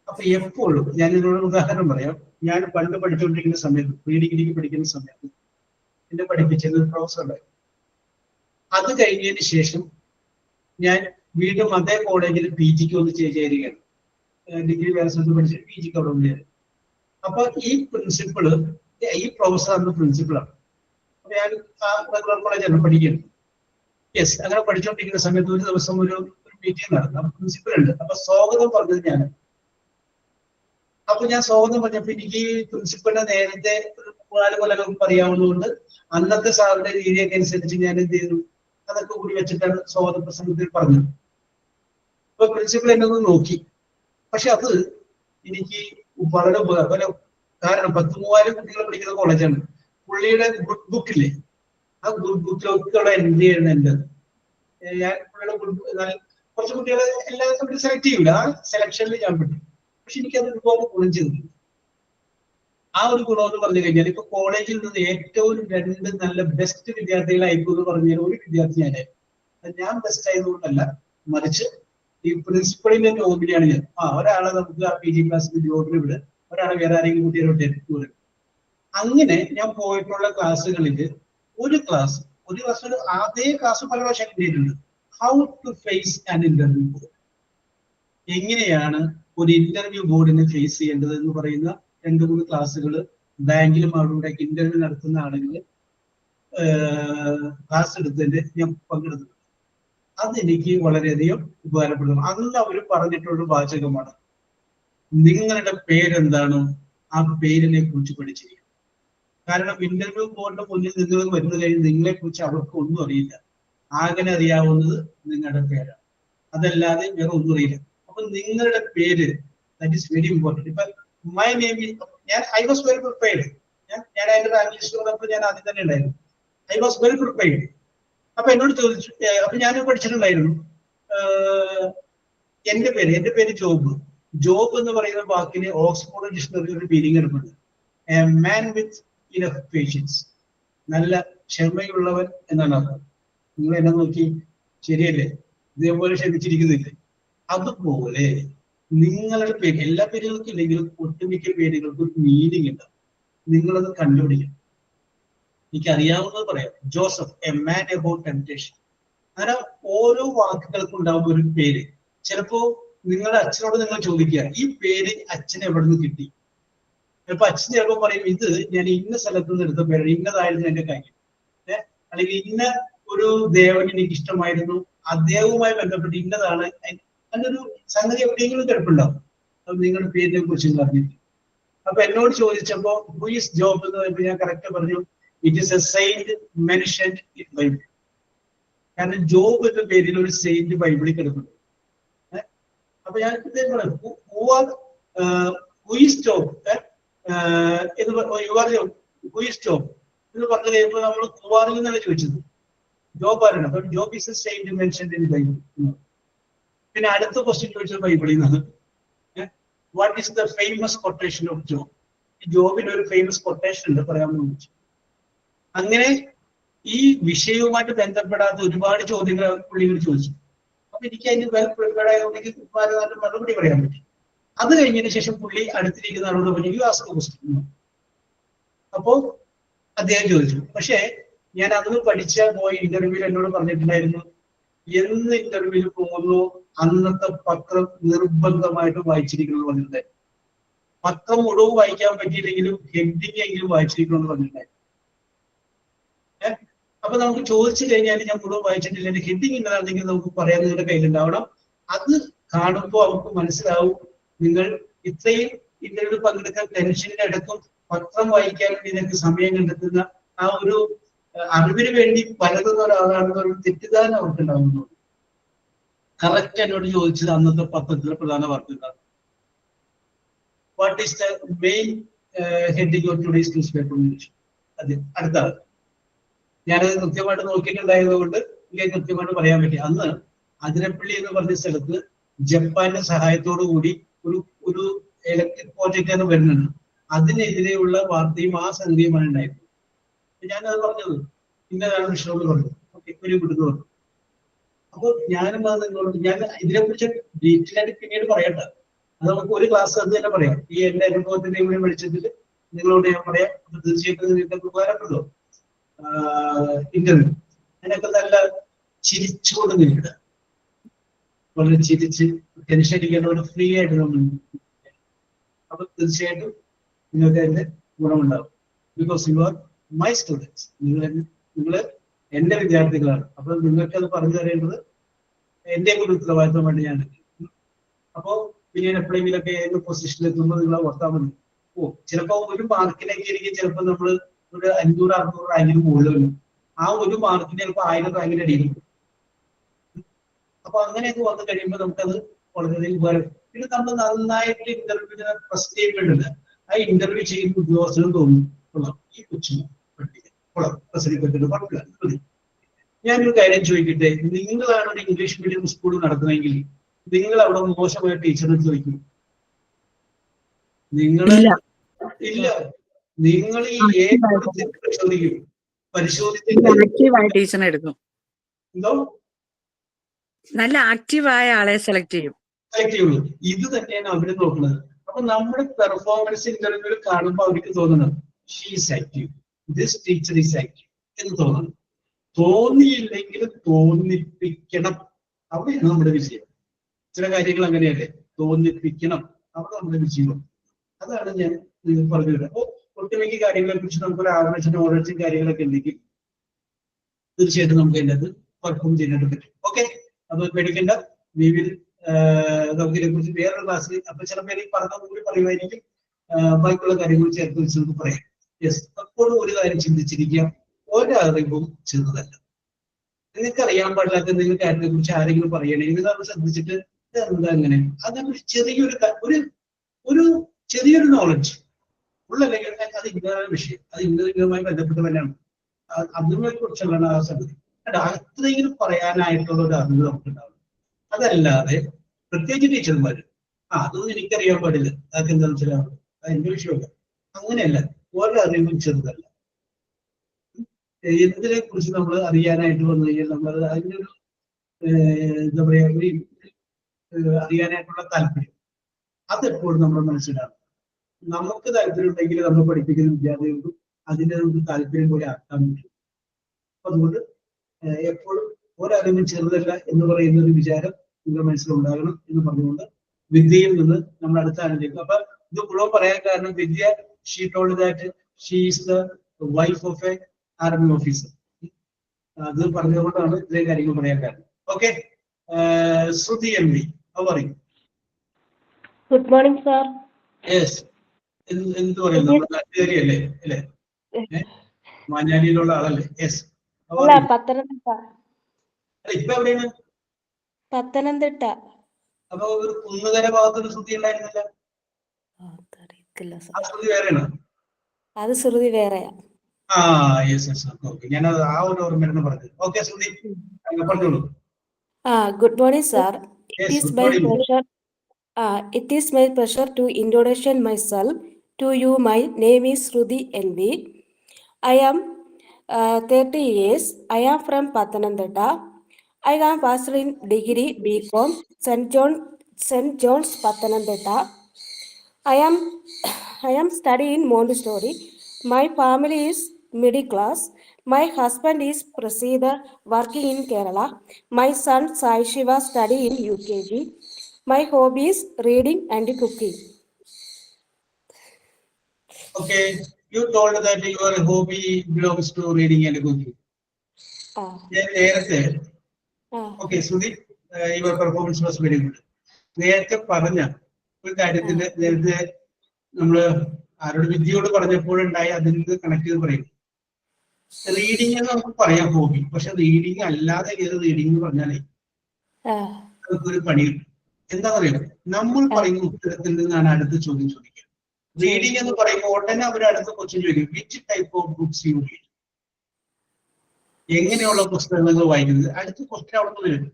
അപ്പൊ എപ്പോഴും ഞാൻ ഇതിനോട് ഉദാഹരണം പറയാം. ഞാൻ പണ്ട് പഠിച്ചുകൊണ്ടിരിക്കുന്ന സമയത്ത്, ഡിഗ്രിക്ക് പഠിക്കുന്ന സമയത്ത് എന്നെ പഠിപ്പിച്ചിരുന്ന പ്രൊഫസർ ഉണ്ടായിരുന്നു. അത് കഴിഞ്ഞതിന് ശേഷം ഞാൻ വീണ്ടും അതേ കോളേജിൽ PGക്ക് ഒന്ന് ചേരുകയാണ്. ഡിഗ്രി വേറെ സ്ഥലത്ത് പഠിച്ചിട്ട് PGക്ക് അവിടെ ഉണ്ടായിരുന്നു. അപ്പൊ ഈ പ്രിൻസിപ്പിള്, ഈ പ്രൊഫസർ അന്ന് പ്രിൻസിപ്പിളാണ്. അപ്പൊ ഞാൻ ആ റെഗുലർ കോളേജാണ് പഠിക്കുന്നത്. യെസ്, അങ്ങനെ പഠിച്ചുകൊണ്ടിരിക്കുന്ന സമയത്ത് ഒരു ദിവസം ഒരു മീറ്റിംഗ് നടന്നു. അപ്പൊ പ്രിൻസിപ്പൽ ഉണ്ട്. അപ്പൊ സ്വാഗതം പറഞ്ഞത് ഞാൻ. അപ്പൊ ഞാൻ സ്വാഗതം പറഞ്ഞപ്പോ എനിക്ക് പ്രിൻസിപ്പലിനെ നേരത്തെ 4 കൊല്ലങ്ങൾക്ക് അറിയാവുന്നതുകൊണ്ട് അന്നത്തെ സാറിന്റെ രീതിയൊക്കെ അനുസരിച്ച് ഞാൻ എന്ത് ചെയ്തു, അതൊക്കെ കൂടി വെച്ചിട്ടാണ് സ്വാഗത പ്രസംഗത്തിൽ പറഞ്ഞത്. അപ്പൊ പ്രിൻസിപ്പൽ എന്നെ ഒന്ന് നോക്കി. പക്ഷെ അത് എനിക്ക് വളരെ ഉപകാരം. കാരണം 10,000 കുട്ടികൾ പഠിക്കുന്ന കോളേജാണ്. പുള്ളിയുടെ ഗുഡ് ബുക്കില്ലേ, ആ ഗുഡ് ബുക്കിലൊക്കെ എൻട്രി ചെയ്യുന്ന എൻ്റെ ഞാൻ പുള്ളിയുടെ കുറച്ച് കുട്ടികളെ എല്ലാവരും സെലക്ട് ചെയ്യൂല. ആ സെലക്ഷനിൽ ഞാൻ പെട്ടു. പക്ഷെ എനിക്കത് ഒരുപാട് ഗുണം ചെയ്തിട്ടുണ്ട്. ആ ഒരു ഗുണം എന്ന് പറഞ്ഞു കഴിഞ്ഞാൽ ഇപ്പൊ കോളേജിൽ നിന്ന് ഏറ്റവും 2 നല്ല ബെസ്റ്റ് വിദ്യാർത്ഥികളായിരിക്കും എന്ന് പറഞ്ഞാൽ ഒരു വിദ്യാർത്ഥി ഞാനായിരുന്നു. ഞാൻ ബെസ്റ്റ് ആയതുകൊണ്ടല്ല, മറിച്ച് ഈ പ്രിൻസിപ്പളിന്റെ നോമിനിയാണ് ഞാൻ. ഒരാളെ നമുക്ക് ആ PG ക്ലാസ്സിൽ ജോബിന് വിട്, ഒരാളെ വേറെ ആരെങ്കിലും കുട്ടികളോട്ട് എടുത്തു. അങ്ങനെ ഞാൻ പോയിട്ടുള്ള ക്ലാസ്സുകളിൽ ഒരു ക്ലാസ് അതേ ക്ലാസ് പല പ്രാവശ്യം കിട്ടിയിട്ടുണ്ട്. How to face an interview board, എങ്ങനെയാണ് ഒരു ഇന്റർവ്യൂ ബോർഡിനെ ഫേസ് ചെയ്യേണ്ടത് എന്ന് പറയുന്ന 2-3 ക്ലാസ്സുകൾ ബാങ്കിലും അവിടെ ഇന്റർവ്യൂ നടത്തുന്ന ആളുകൾ ക്ലാസ് എടുത്തതിന്റെ ഞാൻ പങ്കെടുത്തിട്ടുണ്ട്. അതെനിക്ക് വളരെയധികം ഉപകാരപ്പെടുന്നു. അന്ന് അവർ പറഞ്ഞിട്ടുള്ള വാചകമാണ്, നിങ്ങളുടെ പേരെന്താണോ ആ പേരിനെ കുറിച്ച് പഠിച്ചിരിക്കും. കാരണം ഇന്റർവ്യൂ ബോർഡിന്റെ മുന്നിൽ നിങ്ങൾ വരുന്ന കഴിഞ്ഞ് നിങ്ങളെ കുറിച്ച് അവർക്ക് ഒന്നും അറിയില്ല. ആകെ അറിയാവുന്നത് നിങ്ങളുടെ പേരാണ്, അതല്ലാതെ വേറെ ഒന്നും അറിയില്ല. അപ്പൊ നിങ്ങളുടെ പേര്, ദാറ്റ് ഈസ് വെരി ഇമ്പോർട്ടൻറ്റ്. ഇപ്പൊ my name, I was very prepared. ഞാൻ അതിന്റെ റാങ്ക് ലിസ്റ്റ് വന്നപ്പോൾ ഞാൻ ആദ്യം തന്നെ ഉണ്ടായിരുന്നു. I was very prepared. അപ്പൊ എന്നോട് ചോദിച്ചു, അപ്പൊ ഞാൻ പഠിച്ചിട്ടുണ്ടായിരുന്നു എന്റെ പേര് ജോബ്. ജോബ് എന്ന് പറയുന്ന വാക്കിന് ഓക്സ്ഫോർഡ് ഡിക്ഷണറി ഒരു മീനിങ് എടുക്കുന്നുണ്ട്, a man with enough patience, നല്ല ക്ഷമയുള്ളവൻ എന്നാണ് അർത്ഥം. നിങ്ങൾ എന്നെ നോക്കി ശരിയല്ലേ, ഇതേപോലെ ക്ഷമിച്ചിരിക്കുന്നില്ലേ? അതുപോലെ നിങ്ങളുടെ പേര്, എല്ലാ പേരുകൾക്കും ഇല്ലെങ്കിലും ഒട്ടുമിക്ക പേരുകൾക്കും ഒരു മീനിങ് ഉണ്ടാവും. നിങ്ങളത് കണ്ടുപിടിക്കണം. എനിക്കറിയാവുന്നത് പറയാം, Joseph, a man about temptation. അങ്ങനെ ഓരോ വാക്കുകൾക്കും ഉണ്ടാവുന്ന ഒരു പേര്. ചിലപ്പോ നിങ്ങളുടെ അച്ഛനോട് നിങ്ങൾ ചോദിക്കുക, ഈ പേര് അച്ഛൻ എവിടെ നിന്ന് കിട്ടി? ചിലപ്പോ അച്ഛൻ ചിലപ്പോൾ പറയും, ഇത് ഞാൻ ഇന്ന സ്ഥലത്ത് നിന്ന് എടുത്ത പേരാണ്, ഇന്നതായിരുന്നു എന്റെ കാര്യം. അല്ലെങ്കിൽ ഇന്ന ഒരു ദേവൻ എനിക്ക് ഇഷ്ടമായിരുന്നു, അദ്ദേഹവുമായി ബന്ധപ്പെട്ട് ഇന്നതാണ്. അങ്ങനൊരു സംഗതി എവിടെയെങ്കിലും കിടപ്പുണ്ടാവും. അത് നിങ്ങളുടെ പേരിനെ കുറിച്ച് അറിഞ്ഞിട്ട് അപ്പൊ എന്നോട് ചോദിച്ചപ്പോ ഹു ഈസ് ജോബ് എന്ന് പറയുമ്പോൾ ഞാൻ കറക്റ്റ് പറഞ്ഞു it is A Saint mentioned in Bible. കാരണം ജോബ് എന്ന പേരിൽ ഒരു സെയിന്റ് ബൈബിളിൽ കിടക്കുന്നു. അപ്പൊ ഞാൻ പറഞ്ഞു ഹു ഈസ് ജോബ് എന്ന് ഹു ഈസ് ജോബ് എന്ന് പറഞ്ഞു കഴിയുമ്പോൾ നമ്മൾ കുവാറിൽ നിന്നാണ് ചോദിച്ചത് ജോബ് ആരാണ്. അപ്പൊ job is A Saint mentioned in Bible. പിന്നെ അടുത്ത ക്വസ്റ്റ്യൻ ചോദിച്ചത് ബൈബിളിൽ നിന്നാണ്. What is the famous quotation of job? ജോബിന് ഒരു ഫേമസ് കൊട്ടേഷൻ ഉണ്ട്, പറയാമെന്ന് ചോദിച്ചു. അങ്ങനെ ഈ വിഷയവുമായിട്ട് ബന്ധപ്പെടാത്ത ഒരുപാട് ചോദ്യങ്ങൾ പുള്ളികൾ ചോദിച്ചു. അപ്പൊ എനിക്ക് അതിന് വെൽ പ്രിപ്പയർഡ് ആയതുകൊണ്ടെങ്കിൽ മറുപടി പറയാൻ പറ്റി. അത് കഴിഞ്ഞതിന് ശേഷം പുള്ളി അടുത്തിരിക്കുന്ന ആളോട് പറഞ്ഞു യു ആസ്ക് ക്വസ്റ്റ്യൻ. അപ്പോ അദ്ദേഹം ചോദിച്ചു. പക്ഷേ ഞാൻ അന്ന് പോയ ഇന്റർവ്യൂവിൽ എന്നോട് പറഞ്ഞിട്ടുണ്ടായിരുന്നു എന്ന് ഇന്റർവ്യൂവിൽ പോകുന്നു അന്നത്തെ പത്രം നിർബന്ധമായിട്ട് വായിച്ചിരിക്കണമെന്ന് പറഞ്ഞിട്ടുണ്ടായിരുന്നു. പത്രം മുഴുവൻ വായിക്കാൻ പറ്റിയില്ലെങ്കിലും ഹെഡിങ് എങ്കിലും വായിച്ചിരിക്കണമെന്ന് പറഞ്ഞിട്ടുണ്ടായിരുന്നു. അപ്പൊ നമുക്ക് ചോദിച്ചു കഴിഞ്ഞാൽ ഞാൻ മുഴുവൻ വായിച്ചിട്ടില്ല, എന്റെ ഹെഡിങ് ഇല്ലാതെങ്കിൽ നമുക്ക് പറയാൻ നിങ്ങളുടെ കയ്യിലുണ്ടാവണം. അത് കാണുമ്പോൾ അവർക്ക് മനസ്സിലാവും നിങ്ങൾ ഇത്രയും ഇന്റർവ്യൂ പങ്കെടുക്കാൻ ടെൻഷന്റെ അടക്കം പത്രം വായിക്കാൻ വേണ്ടി നിങ്ങൾക്ക് സമയം കണ്ടെത്തുന്ന ആ ഒരു അറിവിന് വേണ്ടി പലതുന്ന ഒരാളാണെന്നൊരു തെറ്റിദ്ധാരണ അവർക്ക് ഉണ്ടാവുന്നു. കറക്റ്റ് എന്നോട് ചോദിച്ചത് അന്നത്തെ പത്രത്തിലെ പ്രധാന വാർത്ത എന്താണ്? What is the main heading of today's news paper എന്ന് ചോദിച്ചു. അതെ, അടുത്ത ആൾ. ഞാനത് കൃത്യമായിട്ട് നോക്കിയിട്ടുണ്ടായത് കൊണ്ട് എനിക്ക് കൃത്യമായിട്ട് പറയാൻ പറ്റി. അന്ന് അതിരപ്പള്ളി എന്ന് പറഞ്ഞ സ്ഥലത്ത് ജപ്പാന്റെ സഹായത്തോടു കൂടി ഒരു ഇലക്ട്രിക് പ്രോജക്റ്റ് വരുന്നുണ്ട്. അതിനെതിരെയുള്ള വാർത്തയും ആ സംഖ്യയുമാണ് ഉണ്ടായിരുന്നത്. ഞാനത് പറഞ്ഞത് ഇന്നതാണ് വിഷയമെന്ന് പറഞ്ഞു. ഓക്കെ, ഒരു വിടുന്നു പറഞ്ഞു. അപ്പൊ ഞാനും അത് നിങ്ങളോട് ഞാൻ ഇതിനെക്കുറിച്ച് ഡീറ്റെയിൽ ആയിട്ട് പിന്നീട് പറയട്ടെ. അത് നമുക്ക് ഒരു ക്ലാസ് അത് തന്നെ പറയാം. ഈ എന്റെ അനുഭവത്തിന്റെ ഇവിടെ വെളിച്ചത്തിൽ നിങ്ങളോട് ഞാൻ പറയാം. അപ്പൊ തീർച്ചയായിട്ടും നിങ്ങൾക്ക് ഉപകാരപ്പെടുമോ ഇന്റർവ്യൂ? അതിനൊക്കെ നല്ല ചിരിച്ചുകൊണ്ട് നേരിടുക, വളരെ ചിരിച്ച് ടെൻഷൻ അടിക്കേണ്ടവർ ഫ്രീ ആയിട്ട് നമ്മൾ. അപ്പൊ തീർച്ചയായിട്ടും നിങ്ങൾക്ക് അതിന്റെ ഗുണമുണ്ടാവും. Because you are my students. നിങ്ങൾ എന്റെ വിദ്യാർത്ഥികളാണ്. അപ്പൊ നിങ്ങൾക്ക് അത് പറഞ്ഞു തരേണ്ടത് എന്റെ കൂടി ഉത്തരവാദിത്തമായിട്ട് ഞാൻ എടുക്കും. അപ്പോ പിന്നെ എപ്പോഴെങ്കിലൊക്കെ ഏത് പൊസിഷനിൽ എത്തുമ്പോൾ നിങ്ങൾ ഓർത്താൽ മതി. ചിലപ്പോ ഒരു മാർക്കിലേക്ക് ആയിരിക്കും ചിലപ്പോൾ നമ്മൾ ഒരു 500-600 റാങ്കിന് മുകളിൽ. ആ ഒരു മാർക്കിന് ചിലപ്പോൾ 1000 റാങ്കിന് അടിയിൽ. അപ്പൊ അങ്ങനെയൊക്കെ വന്നു കഴിയുമ്പോൾ നമുക്കത് വളരെയധികം ഉപകാരം. പിന്നെ നമ്മൾ നന്നായിട്ട് ഇന്റർവ്യൂവിന് ഫസ്റ്റ് ചെയ്തിട്ടുണ്ട്. ആ ഇന്റർവ്യൂ ചെയ്യുന്ന ഉദ്യോഗസ്ഥനും തോന്നും ഈ കൊച്ചിന് ഞാനൊരു കാര്യം ചോദിക്കട്ടെ, നിങ്ങളാണ് ഒരു ഇംഗ്ലീഷ് മീഡിയം സ്കൂൾ നടത്തുന്നതെങ്കിൽ നിങ്ങൾ അവിടെ മോശമായ ടീച്ചറിനെ ചോദിക്കും? നിങ്ങൾ ഇല്ല. നിങ്ങൾ ഈ പരിശോധിക്കും. ടീച്ചറിനെ എടുക്കും. എന്തോ നല്ല ആക്റ്റീവായ ആളെ സെലക്ട് ചെയ്യുള്ളൂ. ഇത് തന്നെയാണ് അവര് നോക്കുന്നത്. അപ്പൊ നമ്മുടെ പെർഫോമൻസ് ഇന്റർവ്യൂവിൽ കാണുമ്പോൾ അവർക്ക് തോന്നുന്നത് she is active, this teacher is active എന്ന് തോന്നണം. തോന്നിയില്ലെങ്കിൽ തോന്നിപ്പിക്കണം. അവിടെയാണ് നമ്മുടെ വിജയം. ചില കാര്യങ്ങൾ അങ്ങനെയല്ലേ, തോന്നിപ്പിക്കണം. അവിടെ നമ്മുടെ വിജയം. അതാണ് ഞാൻ നിങ്ങൾ പറഞ്ഞു തരാം. അപ്പൊ ഒട്ടുമിക്ക കാര്യങ്ങളെ കുറിച്ച് നമുക്കൊരു ആവേശം ഓരോരുത്തരും കാര്യങ്ങളൊക്കെ ഉണ്ടെങ്കിൽ തീർച്ചയായിട്ടും നമുക്ക് അതിൻ്റെ അത് പെർഫോം ചെയ്യാനായിട്ട് പറ്റും. ഓക്കെ, അപ്പൊ പേടിക്കേണ്ട. വിവിൽ നമുക്ക് ഇതിനെക്കുറിച്ച് വേറൊരു ക്ലാസ്സിൽ അപ്പൊ ചില പേര് പറഞ്ഞത് കൂടി പറയുമായിരിക്കും. ബാക്കിയുള്ള കാര്യങ്ങൾ ചേർത്ത് വെച്ച് നമുക്ക് പറയാം. യെസ്, അപ്പോഴും ഒരു കാര്യം ചിന്തിച്ചിരിക്കുക, ഒരറിവും ചെറുതല്ല. നിങ്ങൾക്ക് അറിയാൻ പാടില്ലാത്ത എന്തെങ്കിലും കാര്യത്തെ കുറിച്ച് ആരെങ്കിലും പറയണമെങ്കിൽ നിങ്ങൾ ശ്രദ്ധിച്ചിട്ട് എന്താ അങ്ങനെ അങ്ങനെ ചെറിയൊരു നോളജ് ഉള്ളല്ലെങ്കിൽ അത് ഇന്നതാണ് വിഷയം, അത് ഇന്നതുമായി ബന്ധപ്പെട്ട് തന്നെയാണ്. അതിനെ കുറിച്ചുള്ള ആ സംഗതി അത്രയെങ്കിലും പറയാനായിട്ടുള്ള ഒരു അറിവ് നമുക്കുണ്ടാവും. അതല്ലാതെ പ്രത്യേകിച്ച് ടീച്ചർമാര് അതൊന്നും എനിക്കറിയാൻ പാടില്ല, അതൊക്കെ എന്താ വെച്ചാൽ അത് എന്റെ വിഷയമല്ല. അങ്ങനെയല്ല, ഒരറിവും ചെറുതല്ല. എന്തിനെ കുറിച്ച് നമ്മൾ അറിയാനായിട്ട് വന്നു കഴിഞ്ഞാൽ നമ്മൾ അതിനൊരു എന്താ പറയാ അറിയാനായിട്ടുള്ള താല്പര്യം അതെപ്പോഴും നമ്മുടെ മനസ്സിലാണ്. നമുക്ക് താല്പര്യം ഉണ്ടെങ്കിൽ നമ്മൾ പഠിപ്പിക്കുന്ന വിദ്യാർത്ഥികൾക്കും അതിൻ്റെ നമുക്ക് താല്പര്യം പോലെ ആക്കാൻ പറ്റും. അതുകൊണ്ട് എപ്പോഴും ഒരറിവും ചെറുതല്ല എന്ന് പറയുന്ന ഒരു വിചാരം നിങ്ങളുടെ മനസ്സിലുണ്ടാകണം എന്ന് പറഞ്ഞുകൊണ്ട് വിദ്യയിൽ നിന്ന് നമ്മൾ അടുത്ത ആളിലേക്ക്. അപ്പൊ ഇത് മുഴുവൻ പറയാൻ കാരണം Vidya she told that she is the wife of a army officer. അത് പറഞ്ഞതുകൊണ്ടാണ് ഇത്രയും കാര്യങ്ങൾ പറയാൻ കാരണം. Okay, Sruthi M V, how are you? Good morning, sir. Yes. എന്ത് പറയും, നമ്മുടെ നാട്ടുകാരിയല്ലേ അല്ലേ? മാഞ്ഞാലിയിലുള്ള ആളല്ലേ? യെസ്. അല്ല, പത്തനംതിട്ട. ഇപ്പൊ എവിടെയാണ്? പത്തനംതിട്ട. അപ്പൊ ഒരു കുന്നുകര ഭാഗത്തൊരു ശ്രുതി ഉണ്ടായിരുന്നില്ല, ആ ശ്രുതി വേറെയാണ്. അത് ശ്രുതി വേറെയാ. ആ യെസ് യെസ്, ഓക്കെ. ഞാനത് ആ ഒരു ഓർമ്മയാണ് പറഞ്ഞത്. ഓക്കെ ശ്രുതി, പറഞ്ഞോളൂ. Good morning, sir. It Yes, is good my morning. pleasure. It is my pleasure to introduce myself to you. My name is Shruti NV. I am 30 years. I am from Pathanamthitta. I am passed in degree BCom St. John's Pathanamthitta. I am studying Montessori. My family is middle class. My husband is Prasida, working in Kerala. My son Sai Shiva study in UKG. My hobby is reading and cooking. Okay, you told that your hobby belongs to reading and cooking. നേരത്തെ okay Shruti, your performance was very good. നേരത്തെ പറഞ്ഞ ഒരു കാര്യത്തിന്റെ നേരത്തെ നമ്മള് ആരോട് വിദ്യയോട് പറഞ്ഞപ്പോഴുണ്ടായി, അതിൽ നിന്ന് കണക്ട് ചെയ്ത് പറയും. റീഡിംഗ് എന്ന് നമുക്ക് പറയാം ഹോബി, പക്ഷെ റീഡിങ് അല്ലാതെ ഏത് റീഡിംഗ് എന്ന് പറഞ്ഞാലേ നമുക്കൊരു പണി കിട്ടും. എന്താ പറയുക, നമ്മൾ പറയുന്ന ഉത്തരത്തിൽ നിന്നാണ് അടുത്ത ചോദ്യം ചോദിക്കുക. റീഡിംഗ് എന്ന് പറയുമ്പോൾ ഉടനെ അവർ അടുത്ത ക്വസ്റ്റ്യൻ ചോദിക്കും, which type of books you read, എങ്ങനെയുള്ള പുസ്തകങ്ങൾ വായിക്കുന്നത്, അടുത്ത ക്വസ്റ്റ്യൻ അവിടെ നിന്ന് വരും.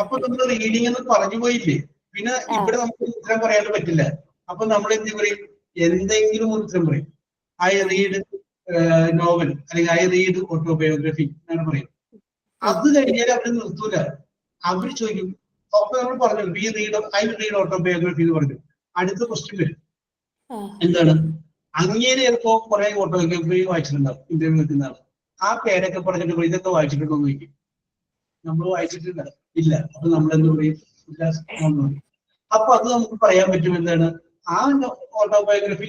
അപ്പൊ നമ്മൾ റീഡിംഗ് എന്ന് പറഞ്ഞു പോയില്ലേ, പിന്നെ ഇവിടെ നമുക്ക് ഉത്തരം പറയാൻ പറ്റില്ല. അപ്പൊ നമ്മൾ എന്ത് പറയും, എന്തെങ്കിലും ഒരു ഉത്തരം പറയും. ഐ റീഡ് നോവൽ, അല്ലെങ്കിൽ ഐ റീഡ് ഓട്ടോബയോഗ്രഫി എന്നാണ് പറയും. അത് കഴിഞ്ഞാൽ അവർ നിർത്തൂല, അവർ ചോദിക്കും. അപ്പൊ നമ്മൾ പറഞ്ഞു ഐ റീഡ് ഓട്ടോബയോഗ്രഫി എന്ന് പറഞ്ഞു. അടുത്ത ക്വസ്റ്റ്യൻ വരും, എന്താണ്, അങ്ങേരെ ചിലപ്പോ കുറെ ഓട്ടോബയോഗ്രഫി വായിച്ചിട്ടുണ്ടാവും, ഇന്റർവ്യൂ നിൽക്കുന്ന ആൾ. ആ പേരൊക്കെ പറഞ്ഞിട്ട് ഇതൊക്കെ വായിച്ചിട്ടുണ്ടോ എന്ന് ചോദിക്കും. നമ്മൾ വായിച്ചിട്ടില്ല, ഇല്ല. അപ്പൊ നമ്മളെന്ത് പറയും, അപ്പൊ അത് നമുക്ക് പറയാൻ പറ്റും എന്താണ്, ആ ഓട്ടോബയോഗ്രഫി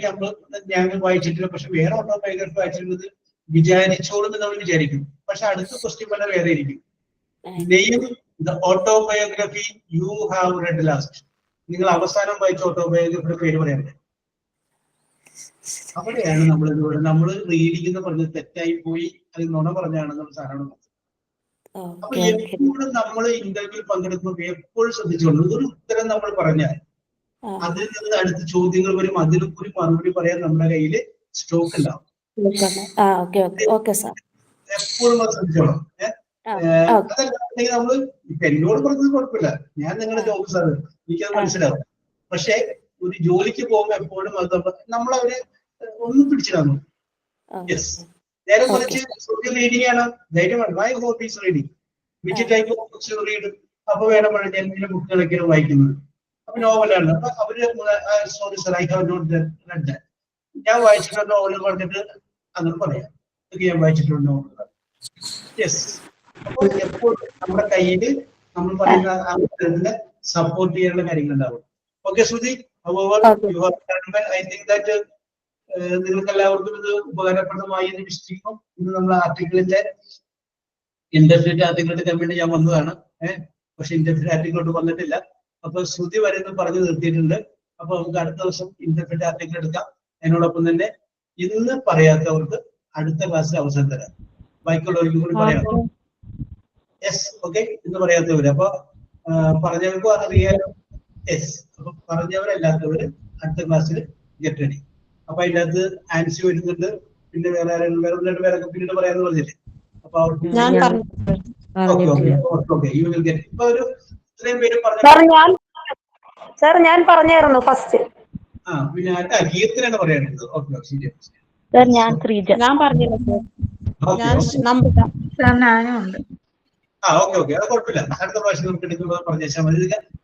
ഞാൻ വായിച്ചിട്ടില്ല, പക്ഷെ വേറെ ഓട്ടോബയോഗ്രഫി വായിച്ചിട്ടുള്ളത് വിചാരിച്ചോളും എന്ന് നമ്മൾ വിചാരിക്കും. പക്ഷെ അടുത്ത ക്വസ്റ്റ്യൻ തന്നെ വേറെ ആയിരിക്കും. Name the autobiography you have red last. നിങ്ങൾ അവസാനം വായിച്ച ഓട്ടോബയോഗ്രഫിയുടെ പേര് പറയാൻ പറ്റും. അവിടെയാണ് നമ്മൾ റീഡിംഗ് എന്ന് പറഞ്ഞത് തെറ്റായി പോയി, അത് നുണ പറഞ്ഞാണെന്നുള്ള സാധനമാണ്. അപ്പൊ എപ്പോഴും നമ്മൾ ഇന്റർവ്യൂ പങ്കെടുക്കുമ്പോൾ എപ്പോഴും ശ്രദ്ധിച്ചോളൂ, ഒരു ഉത്തരം നമ്മൾ പറഞ്ഞാൽ അതിൽ നിന്ന് അടുത്ത ചോദ്യങ്ങൾ വരും, അതിനും ഒരു മറുപടി പറയാൻ നമ്മുടെ കയ്യില് സ്റ്റോക്ക് ഉണ്ടാവും. എപ്പോഴും അത് ശ്രദ്ധിച്ചോളാം. അതല്ലെങ്കിൽ നമ്മള് ഇപ്പൊ എന്നോട് പറഞ്ഞത് കുഴപ്പമില്ല, ഞാൻ നിങ്ങളുടെ ജോബ് സാറ്, എനിക്കത് മനസ്സിലാവും. പക്ഷെ ഒരു ജോലിക്ക് പോകുമ്പോൾ എപ്പോഴും അത് നമ്മളവരെ ഒന്ന് പിടിച്ചിടാന്നു. യെസ്, നേരെ മറിച്ച് സോഷ്യൽ റീഡിംഗ് ആണ്, ധൈര്യമാണ്. My hobbies reading, which type of books read. അപ്പൊ വേണമെങ്കിൽ ഞാൻ ചില ബുക്കുകളൊക്കെയാണ് വായിക്കുന്നത്. അപ്പൊ നോവലാണ്, അപ്പൊ അവര് sorry sir, I have not read that, ഞാൻ വായിച്ചിട്ടുള്ള നോവൽ പറഞ്ഞിട്ട് അങ്ങനെ പറയാം, ഞാൻ വായിച്ചിട്ടുള്ള നോവൽ. യെസ്, അപ്പോൾ എപ്പോഴും നമ്മുടെ കയ്യില് നമ്മൾ പറയുന്ന ആ ഉത്തരത്തിനെ സപ്പോർട്ട് ചെയ്യാനുള്ള കാര്യങ്ങൾ ഉണ്ടാവും. Okay Shruti, I think that നിങ്ങൾക്ക് എല്ലാവർക്കും ഇത് ഉപകാരപ്രദമായി എന്ന് വിശ്വസിക്കുന്നു. ഇന്ന് നമ്മൾ ആർട്ടിക്കിളിന്റെ ഇന്റർപ്രറ്റ് ആർട്ടിക്കിൾ എടുക്കാൻ വേണ്ടി ഞാൻ വന്നതാണ്, പക്ഷെ ഇന്റർപ്രറ്റ് ആർട്ടിക്കിളോട്ട് വന്നിട്ടില്ല. അപ്പൊ ശ്രുതി വരെ പറഞ്ഞു നിർത്തിയിട്ടുണ്ട്. അപ്പൊ നമുക്ക് അടുത്ത ദിവസം ഇന്റർപ്രറ്റ് ആർട്ടിക്കിൾ എടുക്കാം. അതിനോടൊപ്പം തന്നെ ഇന്ന് പറയാത്തവർക്ക് അടുത്ത ക്ലാസ്സിൽ അവസരം തരാം, ബാക്കിയുള്ളവർക്കും കൂടി പറയാം. യെസ്, ഓക്കെ, ഇന്ന് പറയാത്തവര്, അപ്പൊ പറഞ്ഞവർക്ക് അറിയാലോ. യെസ്, അപ്പൊ പറഞ്ഞവരല്ലാത്തവര് അടുത്ത ക്ലാസ്സിൽ ഗെറ്റ് റെഡി. അപ്പൊ അതിൻ്റെ അകത്ത് ആൻസി വരുന്നുണ്ട്, പിന്നെ വേറെ രണ്ട് പേരൊക്കെ പിന്നീട് പറയാന്ന് പറഞ്ഞില്ലേ. അപ്പൊ അവർക്ക് ഇപ്പൊ ഒരു ഇത്രയും പേര് ഞാൻ പറഞ്ഞായിരുന്നു ഫസ്റ്റ്. പിന്നെ കീർത്തനാണ് പറയാനുള്ളത്. ഓക്കെ, ശരി. ഞാൻ ശ്രീജ. ഞാൻ പറഞ്ഞില്ല ഓക്കെ, അത് കുഴപ്പമില്ല. അടുത്ത പ്രാവശ്യം നമുക്ക് എടുക്കുമ്പോൾ പറഞ്ഞാൽ മതി.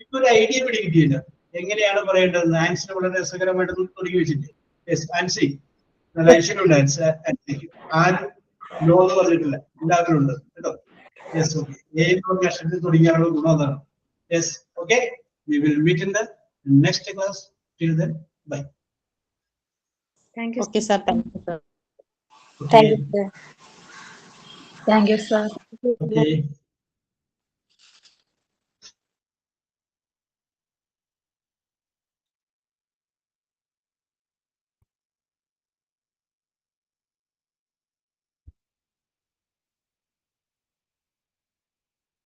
ഇപ്പൊ ഒരു ഐഡിയ പിടികിട്ടിയില്ല, എങ്ങനെയാണ് പറയേണ്ടത്. ആൻസിന് വളരെ രസകരമായിട്ട് തുടങ്ങി വെച്ചിട്ട്. യെസ്, ആൻസി നല്ല ഐശ്വര്യമുണ്ട്. ആൻസിക്ക് ആരും നോ എന്ന് പറഞ്ഞിട്ടില്ല, എല്ലാവരും ഉണ്ട് കേട്ടോ. യെസ്, ഓക്കെ, ഏതൊക്കെ അക്ഷരത്തിൽ തുടങ്ങിയാലുള്ള ഗുണം അതാണ്. Yes, okay, we will meet in the next class. Till then, bye. Thank you. Okay, sir. Thank you, sir. Okay. Thank you, sir. Okay.